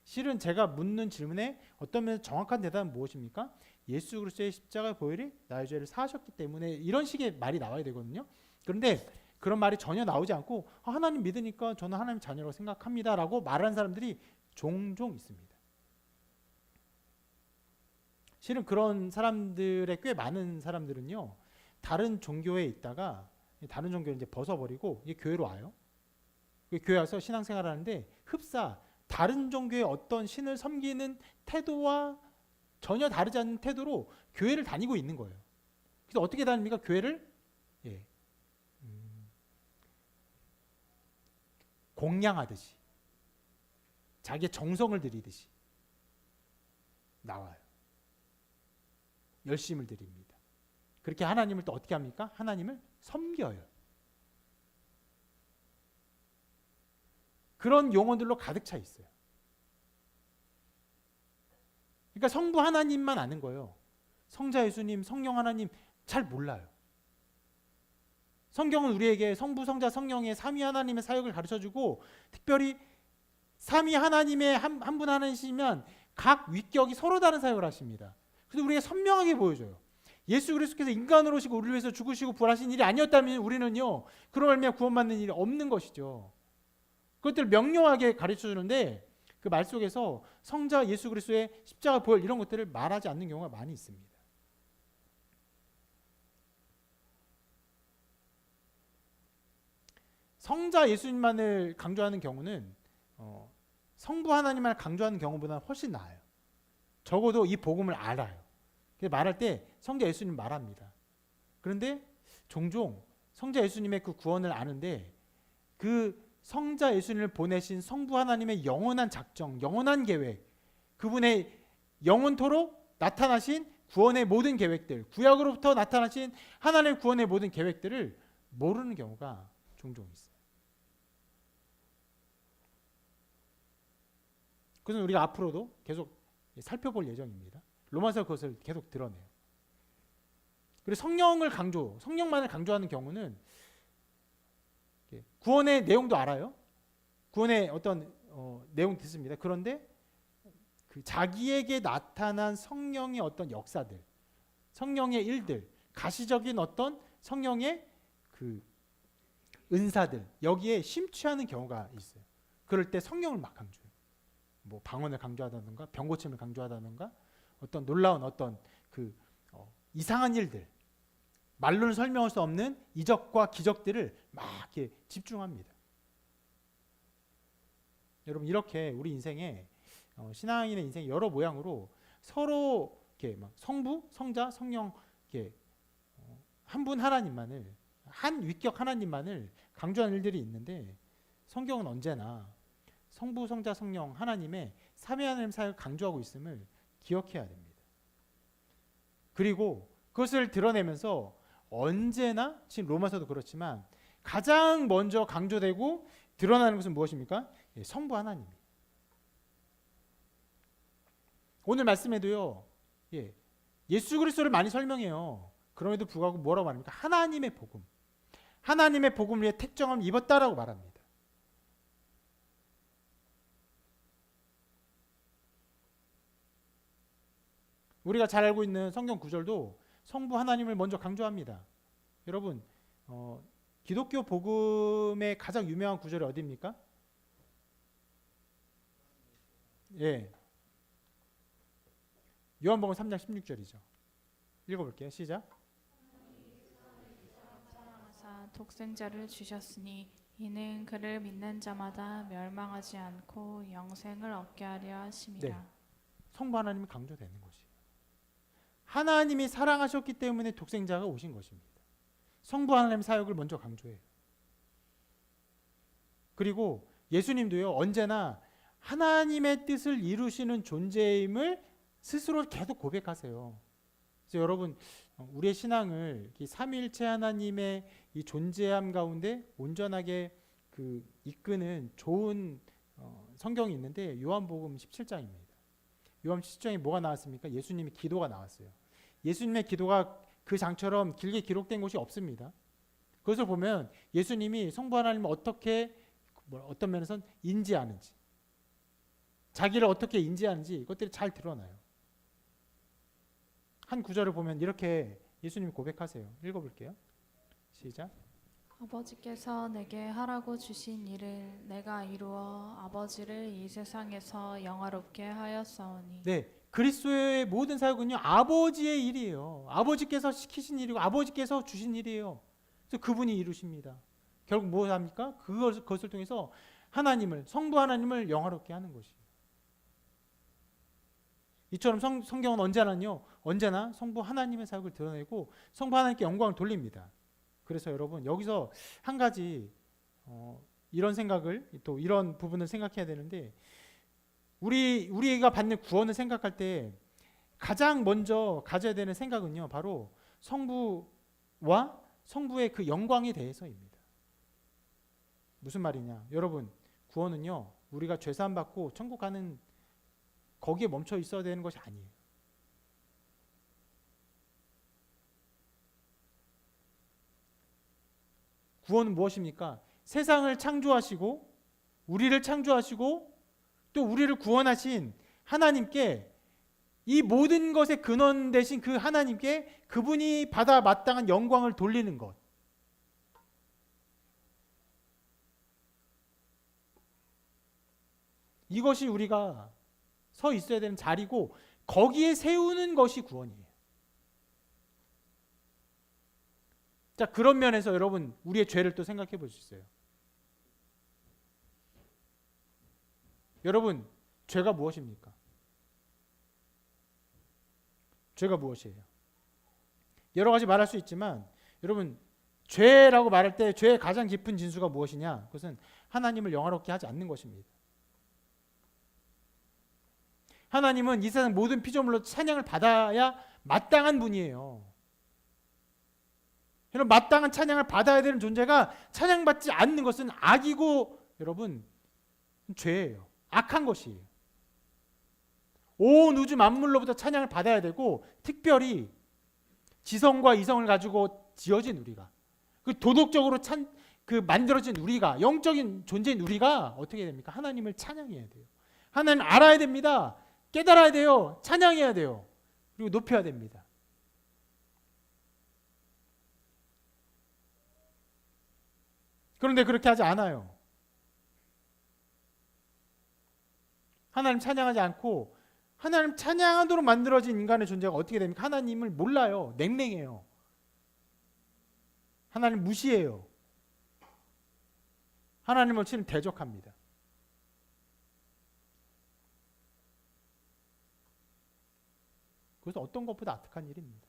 실은 제가 묻는 질문에 어떤 면에서 정확한 대답은 무엇입니까? 예수 그리스도의 십자가 보혈이 나의 죄를 사하셨기 때문에 이런 식의 말이 나와야 되거든요. 그런데 그런 말이 전혀 나오지 않고 하나님 믿으니까 저는 하나님 자녀라고 생각합니다 라고 말하는 사람들이 종종 있습니다. 실은 그런 사람들의 꽤 많은 사람들은요, 다른 종교에 있다가 다른 종교를 이제 벗어버리고 교회로 와요. 교회 와서 신앙생활을 하는데 흡사 다른 종교의 어떤 신을 섬기는 태도와 전혀 다르지 않는 태도로 교회를 다니고 있는 거예요. 그래서 어떻게 다닙니까? 교회를 공양하듯이 자기의 정성을 들이듯이 나와요. 열심을 드립니다. 그렇게 하나님을 또 어떻게 합니까? 하나님을 섬겨요. 그런 용어들로 가득 차 있어요. 그러니까 성부 하나님만 아는 거예요. 성자 예수님, 성령 하나님 잘 몰라요. 성경은 우리에게 성부, 성자, 성령의 삼위 하나님의 사역을 가르쳐주고 특별히 삼위 하나님의 한 분 하나님이시면 각 위격이 서로 다른 사역을 하십니다. 그래서 우리에게 선명하게 보여줘요. 예수 그리스도께서 인간으로 오시고 우리를 위해서 죽으시고 부활하신 일이 아니었다면 우리는요, 그런 의미에 구원받는 일이 없는 것이죠. 그것들을 명료하게 가르쳐주는데 그 말 속에서 성자 예수 그리스도의 십자가 보혈 이런 것들을 말하지 않는 경우가 많이 있습니다. 성자 예수님만을 강조하는 경우는 성부 하나님만을 강조하는 경우보다 훨씬 나아요. 적어도 이 복음을 알아요. 말할 때 성자 예수님 말합니다. 그런데 종종 성자 예수님의 그 구원을 아는데 그 성자 예수님을 보내신 성부 하나님의 영원한 작정, 영원한 계획, 그분의 영원토록 나타나신 구원의 모든 계획들, 구약으로부터 나타나신 하나님의 구원의 모든 계획들을 모르는 경우가 종종 있어요. 그래서 우리가 앞으로도 계속 살펴볼 예정입니다. 로마서 그것을 계속 드러내요. 그리고 성령만을 강조하는 경우는 구원의 내용도 알아요. 구원의 어떤 내용 듣습니다. 그런데 그 자기에게 나타난 성령의 어떤 역사들, 성령의 일들, 가시적인 어떤 성령의 그 은사들 여기에 심취하는 경우가 있어요. 그럴 때 성령을 막 강조해요. 뭐 방언을 강조하다든가 병고침을 강조하다든가 어떤 놀라운 어떤 그 이상한 일들, 말로는 설명할 수 없는 이적과 기적들을 막 이렇게 집중합니다. 여러분 이렇게 우리 인생에 신앙인의 인생 여러 모양으로 서로 이렇게 막 성부, 성자, 성령 이렇게 한 분 하나님만을 한 위격 하나님만을 강조하는 일들이 있는데 성경은 언제나 성부, 성자, 성령 하나님의 삼위 하나님 사역을 강조하고 있음을 기억해야 됩니다. 그리고 그것을 드러내면서 언제나 지금 로마서도 그렇지만 가장 먼저 강조되고 드러나는 것은 무엇입니까? 성부 하나님이에요. 오늘 말씀에도요, 예수 그리스도를 많이 설명해요. 그럼에도 불구하고 뭐라고 말합니까? 하나님의 복음. 하나님의 복음을 위해 택정함을 입었다라고 말합니다. 우리가 잘 알고 있는 성경 구절도 성부 하나님을 먼저 강조합니다. 여러분, 기독교 복음의 가장 유명한 구절이 어디입니까? 요한복음 3장 16절이죠. 읽어볼게요. 시작. 사랑하사 독생자를 주셨으니 이는 그를 믿는 자마다 멸망하지 않고 영생을 얻게 하려 하심이라. 성부 하나님이 강조되는 것이에요. 하나님이 사랑하셨기 때문에 독생자가 오신 것입니다. 성부 하나님의 사역을 먼저 강조해요. 그리고 예수님도요, 언제나 하나님의 뜻을 이루시는 존재임을 스스로 계속 고백하세요. 그래서 여러분, 우리의 신앙을 이 삼위일체 하나님의 이 존재함 가운데 온전하게 이끄는 좋은 성경이 있는데 요한복음 17장입니다. 요한 17장에 뭐가 나왔습니까? 예수님의 기도가 나왔어요. 예수님의 기도가 그 장처럼 길게 기록된 곳이 없습니다. 그것을 보면 예수님이 성부 하나님을 어떻게 어떤 면에서는 인지하는지, 자기를 어떻게 인지하는지 이것들이 잘 드러나요. 한 구절을 보면 이렇게 예수님이 고백하세요. 읽어볼게요. 시작. 아버지께서 내게 하라고 주신 일을 내가 이루어 아버지를 이 세상에서 영화롭게 하였사오니. 네, 그리스도의 모든 사역은요, 아버지의 일이에요. 아버지께서 시키신 일이고 아버지께서 주신 일이에요. 그래서 그분이 이루십니다. 결국 무엇을 합니까? 그것을 통해서 하나님을, 성부 하나님을 영화롭게 하는 것이에요. 이처럼 성경은 언제나 성부 하나님의 사역을 드러내고 성부 하나님께 영광을 돌립니다. 그래서 여러분, 여기서 한 가지 이런 생각을, 또 이런 부분을 생각해야 되는데, 우리가 받는 구원을 생각할 때 가장 먼저 가져야 되는 생각은요, 바로 성부와 성부의 그 영광에 대해서입니다. 무슨 말이냐? 여러분, 구원은요, 우리가 죄사함 받고 천국 가는 거기에 멈춰 있어야 되는 것이 아니에요. 구원은 무엇입니까? 세상을 창조하시고 우리를 창조하시고 또 우리를 구원하신 하나님께, 이 모든 것의 근원 되신 그 하나님께 그분이 받아 마땅한 영광을 돌리는 것. 이것이 우리가 서 있어야 되는 자리고, 거기에 세우는 것이 구원이에요. 자, 그런 면에서 여러분, 우리의 죄를 또 생각해 볼 수 있어요. 여러분, 죄가 무엇입니까? 죄가 무엇이에요? 여러 가지 말할 수 있지만, 여러분, 죄라고 말할 때 죄의 가장 깊은 진수가 무엇이냐? 그것은 하나님을 영화롭게 하지 않는 것입니다. 하나님은 이 세상 모든 피조물로 찬양을 받아야 마땅한 분이에요. 여러분, 마땅한 찬양을 받아야 되는 존재가 찬양받지 않는 것은 악이고, 여러분, 죄예요. 악한 것이에요. 온 우주 만물로부터 찬양을 받아야 되고, 특별히 지성과 이성을 가지고 지어진 우리가, 그 도덕적으로 만들어진 우리가, 영적인 존재인 우리가 어떻게 됩니까? 하나님을 찬양해야 돼요. 하나님 알아야 됩니다. 깨달아야 돼요. 찬양해야 돼요. 그리고 높여야 됩니다. 그런데 그렇게 하지 않아요. 하나님 찬양하지 않고, 하나님 찬양하도록 만들어진 인간의 존재가 어떻게 됩니까? 하나님을 몰라요. 냉랭해요. 하나님 무시해요. 하나님을 치는 대적합니다. 그것은 어떤 것보다 악한 일입니다.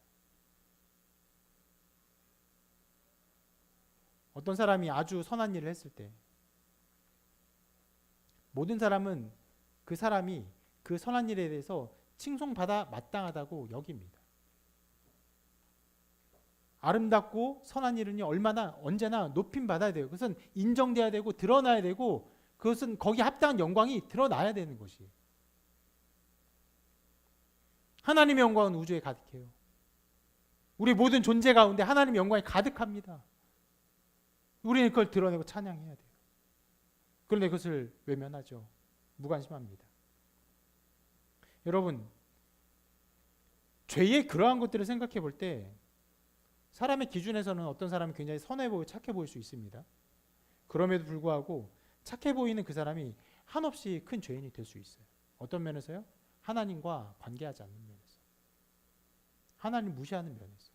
어떤 사람이 아주 선한 일을 했을 때, 모든 사람은 그 사람이 그 선한 일에 대해서 칭송받아 마땅하다고 여깁니다. 아름답고 선한 일은 언제나 높임 받아야 돼요. 그것은 인정돼야 되고 드러나야 되고, 그것은 거기에 합당한 영광이 드러나야 되는 것이에요. 하나님의 영광은 우주에 가득해요. 우리 모든 존재 가운데 하나님의 영광이 가득합니다. 우리는 그걸 드러내고 찬양해야 돼요. 그런데 그것을 외면하죠. 무관심합니다. 여러분, 죄의 그러한 것들을 생각해 볼 때 사람의 기준에서는 어떤 사람이 굉장히 선해 보이고 착해 보일 수 있습니다. 그럼에도 불구하고 착해 보이는 그 사람이 한없이 큰 죄인이 될 수 있어요. 어떤 면에서요? 하나님과 관계하지 않는 면에서, 하나님 무시하는 면에서.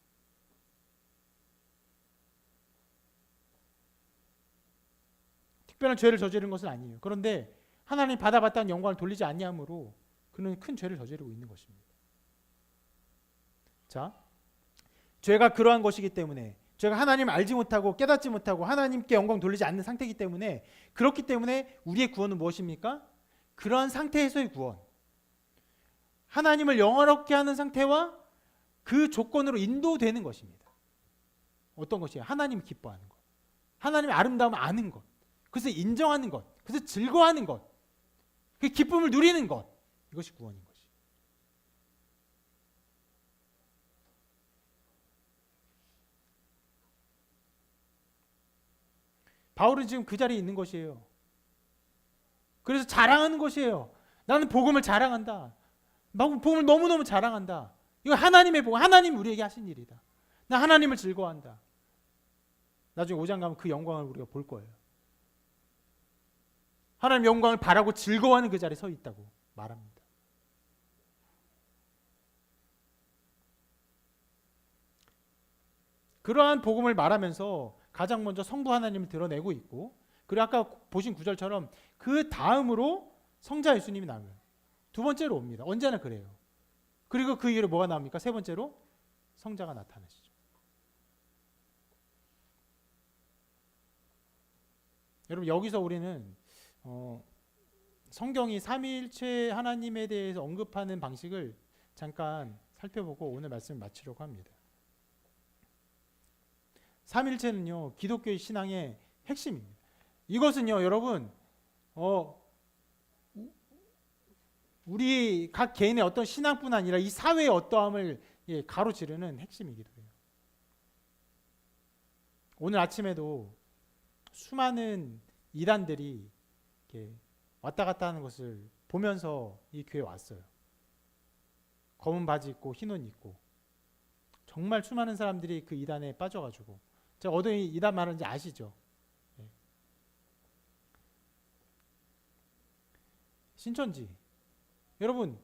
특별한 죄를 저지른 것은 아니에요. 그런데 하나님 받아봤다는 영광을 돌리지 아니함으로 그는 큰 죄를 저지르고 있는 것입니다. 자, 죄가 그러한 것이기 때문에, 죄가 하나님을 알지 못하고 깨닫지 못하고 하나님께 영광 돌리지 않는 상태이기 때문에, 그렇기 때문에 우리의 구원은 무엇입니까? 그러한 상태에서의 구원, 하나님을 영화롭게 하는 상태와 그 조건으로 인도되는 것입니다. 어떤 것이에요? 하나님을 기뻐하는 것, 하나님의 아름다움을 아는 것, 그것을 인정하는 것, 그것을 즐거워하는 것, 그 기쁨을 누리는 것, 이것이 구원인 것이. 바울은 지금 그 자리에 있는 것이에요. 그래서 자랑하는 것이에요. 나는 복음을 자랑한다. 복음을 너무너무 자랑한다. 이거 하나님의 복음, 하나님 우리에게 하신 일이다. 나 하나님을 즐거워한다. 나중에 5장 가면 그 영광을 우리가 볼 거예요. 하나님 영광을 바라고 즐거워하는 그 자리에 서 있다고 말합니다. 그러한 복음을 말하면서 가장 먼저 성부 하나님을 드러내고 있고, 그리고 아까 보신 구절처럼 그 다음으로 성자 예수님이 나와요. 두 번째로 옵니다. 언제나 그래요. 그리고 그 이후에 뭐가 나옵니까? 세 번째로 성자가 나타나시죠. 여러분, 여기서 우리는 성경이 삼위일체 하나님에 대해서 언급하는 방식을 잠깐 살펴보고 오늘 말씀을 마치려고 합니다. 삼일체는요, 기독교의 신앙의 핵심입니다. 이것은요, 여러분, 우리 각 개인의 어떤 신앙뿐 아니라 이 사회의 어떠함을 가로지르는 핵심이기도 해요. 오늘 아침에도 수많은 이단들이 이렇게 왔다 갔다 하는 것을 보면서 이 교회에 왔어요. 검은 바지 입고 흰 옷 입고, 정말 수많은 사람들이 그 이단에 빠져가지고, 제가 어떤 이단 말하는지 아시죠? 네. 신천지, 여러분,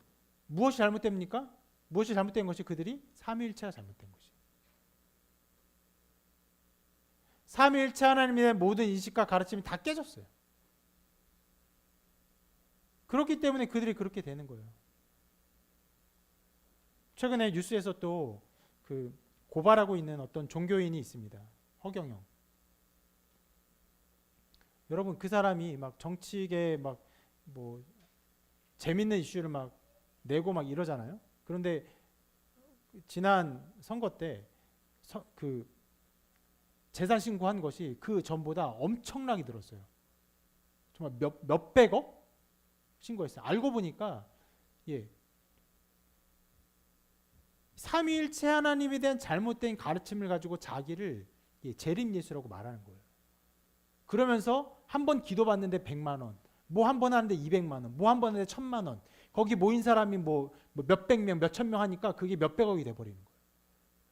무엇이 잘못됩니까? 무엇이 잘못된 것이? 그들이 삼위일체가 잘못된 것이. 삼위일체 하나님에 대한 모든 인식과 가르침이 다 깨졌어요. 그렇기 때문에 그들이 그렇게 되는 거예요. 최근에 뉴스에서 또 그 고발하고 있는 어떤 종교인이 있습니다. 허경영. 여러분, 그 사람이 막 정치계 막 뭐 재밌는 이슈를 막 내고 막 이러잖아요. 그런데 지난 선거 때 그 재산 신고한 것이 그 전보다 엄청나게 늘었어요. 정말 몇백억 신고했어요. 알고 보니까 삼위일체 하나님에 대한 잘못된 가르침을 가지고 자기를 재림 예수라고 말하는 거예요. 그러면서 한 번 기도받는데 100만 원, 뭐 한 번 하는데 200만 원, 뭐 한 번 하는데 1000만 원, 거기 모인 사람이 뭐 몇백 명, 몇천 명 하니까 그게 몇백억이 돼버리는 거예요.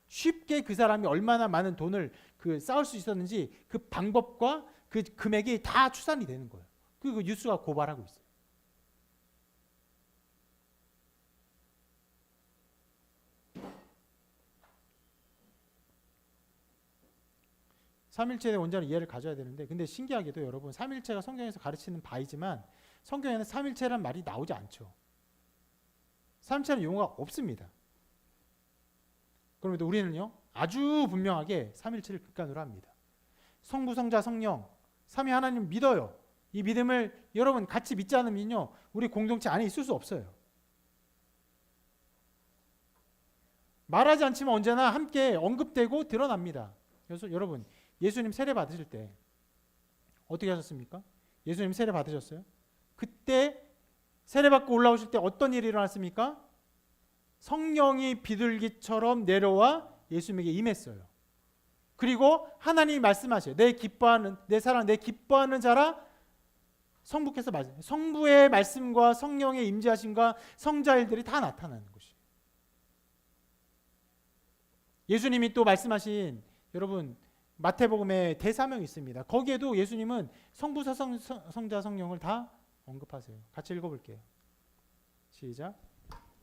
쉽게 그 사람이 얼마나 많은 돈을 쌓을 수 있었는지 그 방법과 그 금액이 다 추산이 되는 거예요. 그리고 뉴스가 고발하고 있어요. 삼일체의 온전한 이해를 가져야 되는데, 근데 신기하게도 여러분, 삼일체가 성경에서 가르치는 바이지만 성경에는 삼일체란 말이 나오지 않죠. 삼일체는 용어가 없습니다. 그런데 우리는요, 아주 분명하게 삼일체를 극간으로 합니다. 성부, 성자, 성령, 삼위 하나님 믿어요. 이 믿음을 여러분 같이 믿지 않으면요, 우리 공동체 안에 있을 수 없어요. 말하지 않지만 언제나 함께 언급되고 드러납니다. 그래서 여러분, 예수님 세례 받으실 때 어떻게 하셨습니까? 예수님 세례 받으셨어요? 그때 세례 받고 올라오실 때 어떤 일이 일어났습니까? 성령이 비둘기처럼 내려와 예수님에게 임했어요. 그리고 하나님이 말씀하셔요. 내 사랑, 내 기뻐하는 자라. 성부께서 말씀, 성부의 말씀과 성령의 임재하심과 성자일들이 다 나타나는 것이에요. 예수님이 또 말씀하신, 여러분, 마태복음에 대사명이 있습니다. 거기에도 예수님은 성부, 성자, 성령을 다 언급하세요. 같이 읽어볼게요. 시작.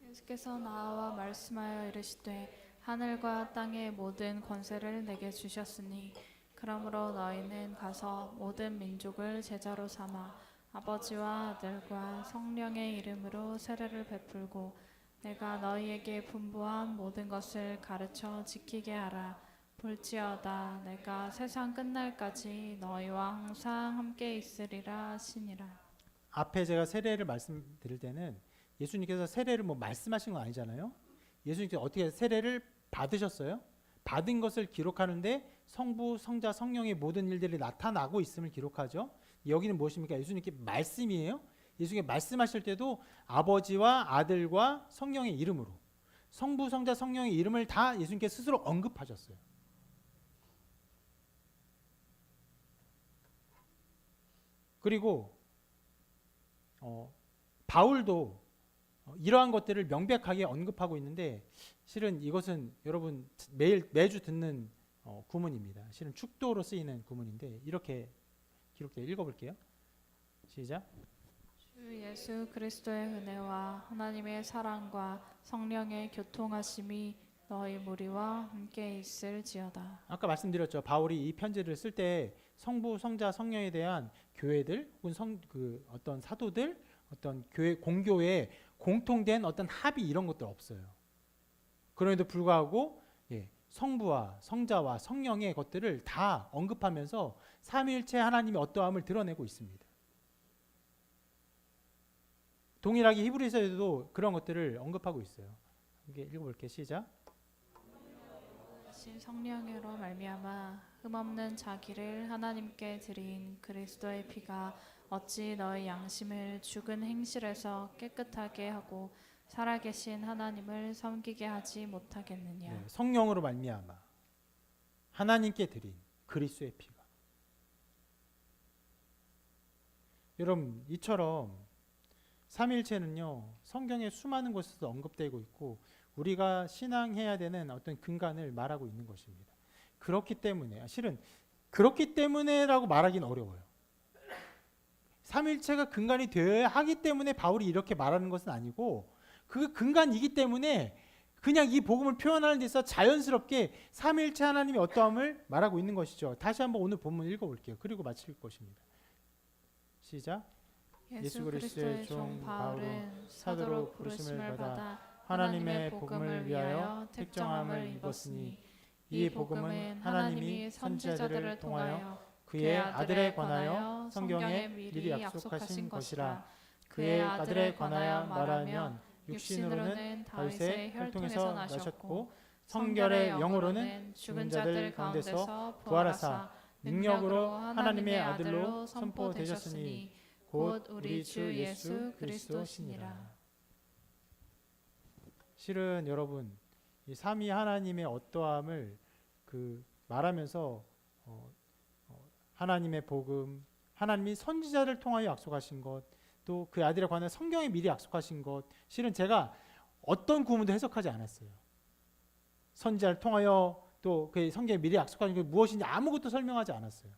예수께서 나와 말씀하여 이르시되 하늘과 땅의 모든 권세를 내게 주셨으니 그러므로 너희는 가서 모든 민족을 제자로 삼아 아버지와 아들과 성령의 이름으로 세례를 베풀고 내가 너희에게 분부한 모든 것을 가르쳐 지키게 하라. 볼지어다 내가 세상 끝날까지 너희와 항상 함께 있으리라 하시니라. 앞에 제가 세례를 말씀드릴 때는 예수님께서 세례를 뭐 말씀하신 건 아니잖아요. 예수님께서 어떻게 세례를 받으셨어요? 받은 것을 기록하는데 성부, 성자, 성령의 모든 일들이 나타나고 있음을 기록하죠. 여기는 무엇입니까? 예수님께 말씀이에요. 예수님께 말씀하실 때도 아버지와 아들과 성령의 이름으로 성부, 성자, 성령의 이름을 다 예수님께 스스로 언급하셨어요. 그리고 바울도 이러한 것들을 명백하게 언급하고 있는데 실은 이것은 여러분 매주 듣는 구문입니다. 실은 축도로 쓰이는 구문인데 이렇게 기록되어 읽어볼게요. 시작. 주 예수 그리스도의 은혜와 하나님의 사랑과 성령의 교통하심이 너희 무리와 함께 있을지어다. 아까 말씀드렸죠. 바울이 이 편지를 쓸 때 성부, 성자, 성령에 대한 교회들 혹은 어떤 사도들, 어떤 교회 공교회 공통된 어떤 합의 이런 것들 없어요. 그럼에도 불구하고 성부와 성자와 성령의 것들을 다 언급하면서 삼위일체 하나님의 어떠함을 드러내고 있습니다. 동일하게 히브리서에도 그런 것들을 언급하고 있어요. 이게 읽어볼게요. 시작. 신 성령으로 말미암아 흠없는 자기를 하나님께 드린 그리스도의 피가 어찌 너희 양심을 죽은 행실에서 깨끗하게 하고 살아계신 하나님을 섬기게 하지 못하겠느냐. 성령으로 말미암아 하나님께 드린 그리스도의 피가. 여러분 이처럼 삼위일체는요 성경에 수많은 곳에서 언급되고 있고 우리가 신앙해야 되는 어떤 근간을 말하고 있는 것입니다. 그렇기 때문에 실은 그렇기 때문에라고 말하기는 어려워요. 삼위일체가 근간이 되어야 하기 때문에 바울이 이렇게 말하는 것은 아니고 그 근간이기 때문에 그냥 이 복음을 표현하는 데 있어 자연스럽게 삼위일체 하나님의 어떠함을 말하고 있는 것이죠. 다시 한번 오늘 본문 읽어볼게요. 그리고 마칠 것입니다. 시작. 예수 그리스도의 종 바울은 사도로 부르심을 받아 하나님의 복음을 위하여 택정함을 입었으니 이 복음은 하나님이 선지자들을 통하여 그의 아들에 관하여 성경에 미리 약속하신 것이라. 그의 아들에 관하여 말하면 육신으로는 다윗의 혈통에서 나셨고 성결의 영으로는 죽은 자들 가운데서 부활하사 능력으로 하나님의 아들로 선포되셨으니 곧 우리 주 예수 그리스도시니라. 실은 여러분 이 삼위 하나님의 어떠함을 말하면서 하나님의 복음, 하나님이 선지자를 통하여 약속하신 것, 또 그 아들에 관한 성경에 미리 약속하신 것, 실은 제가 어떤 구문도 해석하지 않았어요. 선지자를 통하여 또 그 성경에 미리 약속하신 게 무엇인지 아무것도 설명하지 않았어요.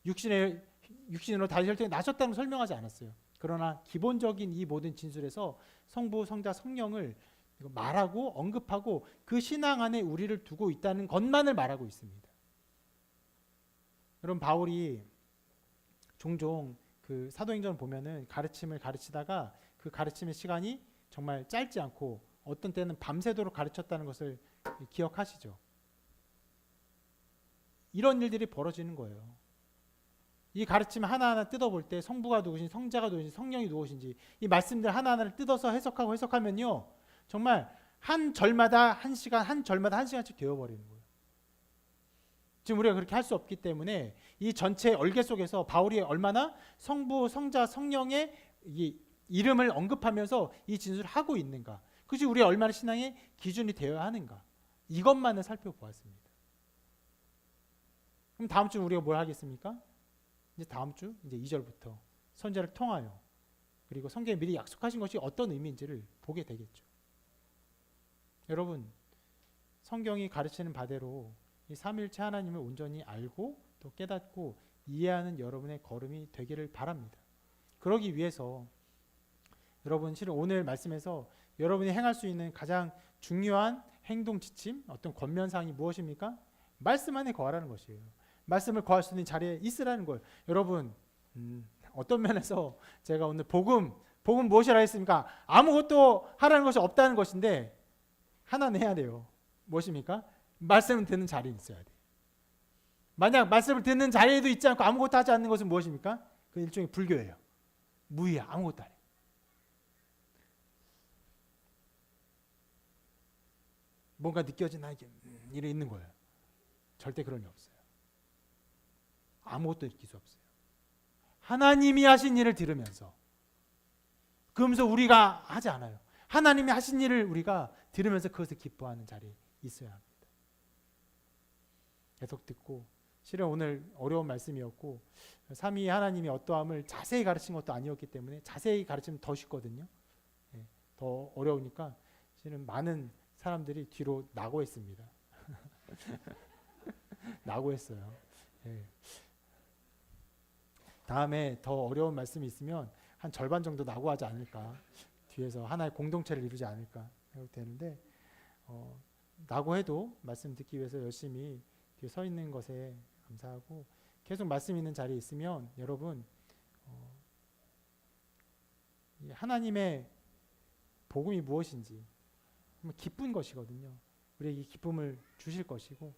육신으로 다시 혈통에 나셨다는 걸 설명하지 않았어요. 그러나 기본적인 이 모든 진술에서 성부, 성자, 성령을 말하고 언급하고 그 신앙 안에 우리를 두고 있다는 것만을 말하고 있습니다. 여러분 바울이 종종 그 사도행전을 보면은 가르침을 가르치다가 그 가르침의 시간이 정말 짧지 않고 어떤 때는 밤새도록 가르쳤다는 것을 기억하시죠? 이런 일들이 벌어지는 거예요. 이 가르침 하나하나 뜯어볼 때 성부가 누구신지 성자가 누구신지 성령이 누구신지 이 말씀들 하나하나를 뜯어서 해석하면요 정말 한 절마다 한 시간 한 절마다 한 시간씩 되어버리는 거예요. 지금 우리가 그렇게 할 수 없기 때문에 이 전체 얼개 속에서 바울이 얼마나 성부, 성자, 성령의 이 이름을 언급하면서 이 진술을 하고 있는가, 그것이 우리가 얼마나 신앙의 기준이 되어야 하는가, 이것만을 살펴보았습니다. 그럼 다음 주 우리가 뭘 하겠습니까? 이제 다음 주 이제 2절부터 선지자를 통하여 그리고 성경에 미리 약속하신 것이 어떤 의미인지를 보게 되겠죠. 여러분 성경이 가르치는 바대로 이 삼위일체 하나님을 온전히 알고 또 깨닫고 이해하는 여러분의 걸음이 되기를 바랍니다. 그러기 위해서 여러분 실은 오늘 말씀에서 여러분이 행할 수 있는 가장 중요한 행동 지침, 어떤 권면사항이 무엇입니까? 말씀 안에 거하라는 것이에요. 말씀을 거할 수 있는 자리에 있으라는 거예요. 여러분 어떤 면에서 제가 오늘 복음 복음 무엇이라 했습니까? 아무것도 하라는 것이 없다는 것인데 하나는 해야 돼요. 무엇입니까? 말씀을 듣는 자리에 있어야 돼요. 만약 말씀을 듣는 자리에도 있지 않고 아무것도 하지 않는 것은 무엇입니까? 그 일종의 불교예요. 무의야. 아무것도 안 해. 뭔가 느껴지나 이게 이래 있는 거예요. 절대 그런 일 없어요. 아무것도 느낄 수 없어요. 하나님이 하신 일을 들으면서 그러면서 우리가 하지 않아요. 하나님이 하신 일을 우리가 들으면서 그것을 기뻐하는 자리에 있어야 합니다. 계속 듣고 실은 오늘 어려운 말씀이었고 삼위 하나님이 어떠함을 자세히 가르친 것도 아니었기 때문에 자세히 가르치면 더 쉽거든요. 더 어려우니까 실은 많은 사람들이 뒤로 낙오했습니다. 낙오했어요. 다음에 더 어려운 말씀이 있으면 한 절반 정도 낙오하지 않을까, 뒤에서 하나의 공동체를 이루지 않을까 생각되는데 낙오해도 말씀 듣기 위해서 열심히 뒤에 서 있는 것에 감사하고 계속 말씀 있는 자리에 있으면 여러분 하나님의 복음이 무엇인지 기쁜 것이거든요. 우리에게 기쁨을 주실 것이고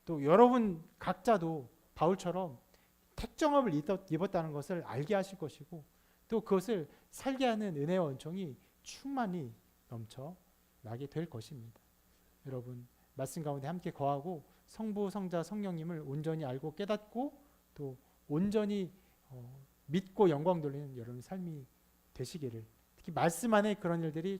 또 여러분 각자도 바울처럼 택정업을 입었다는 것을 알게 하실 것이고 또 그것을 살게 하는 은혜와 은총이 충만히 넘쳐나게 될 것입니다. 여러분 말씀 가운데 함께 거하고 성부, 성자, 성령님을 온전히 알고 깨닫고 또 온전히 믿고 영광 돌리는 여러분의 삶이 되시기를, 특히 말씀 안에 그런 일들이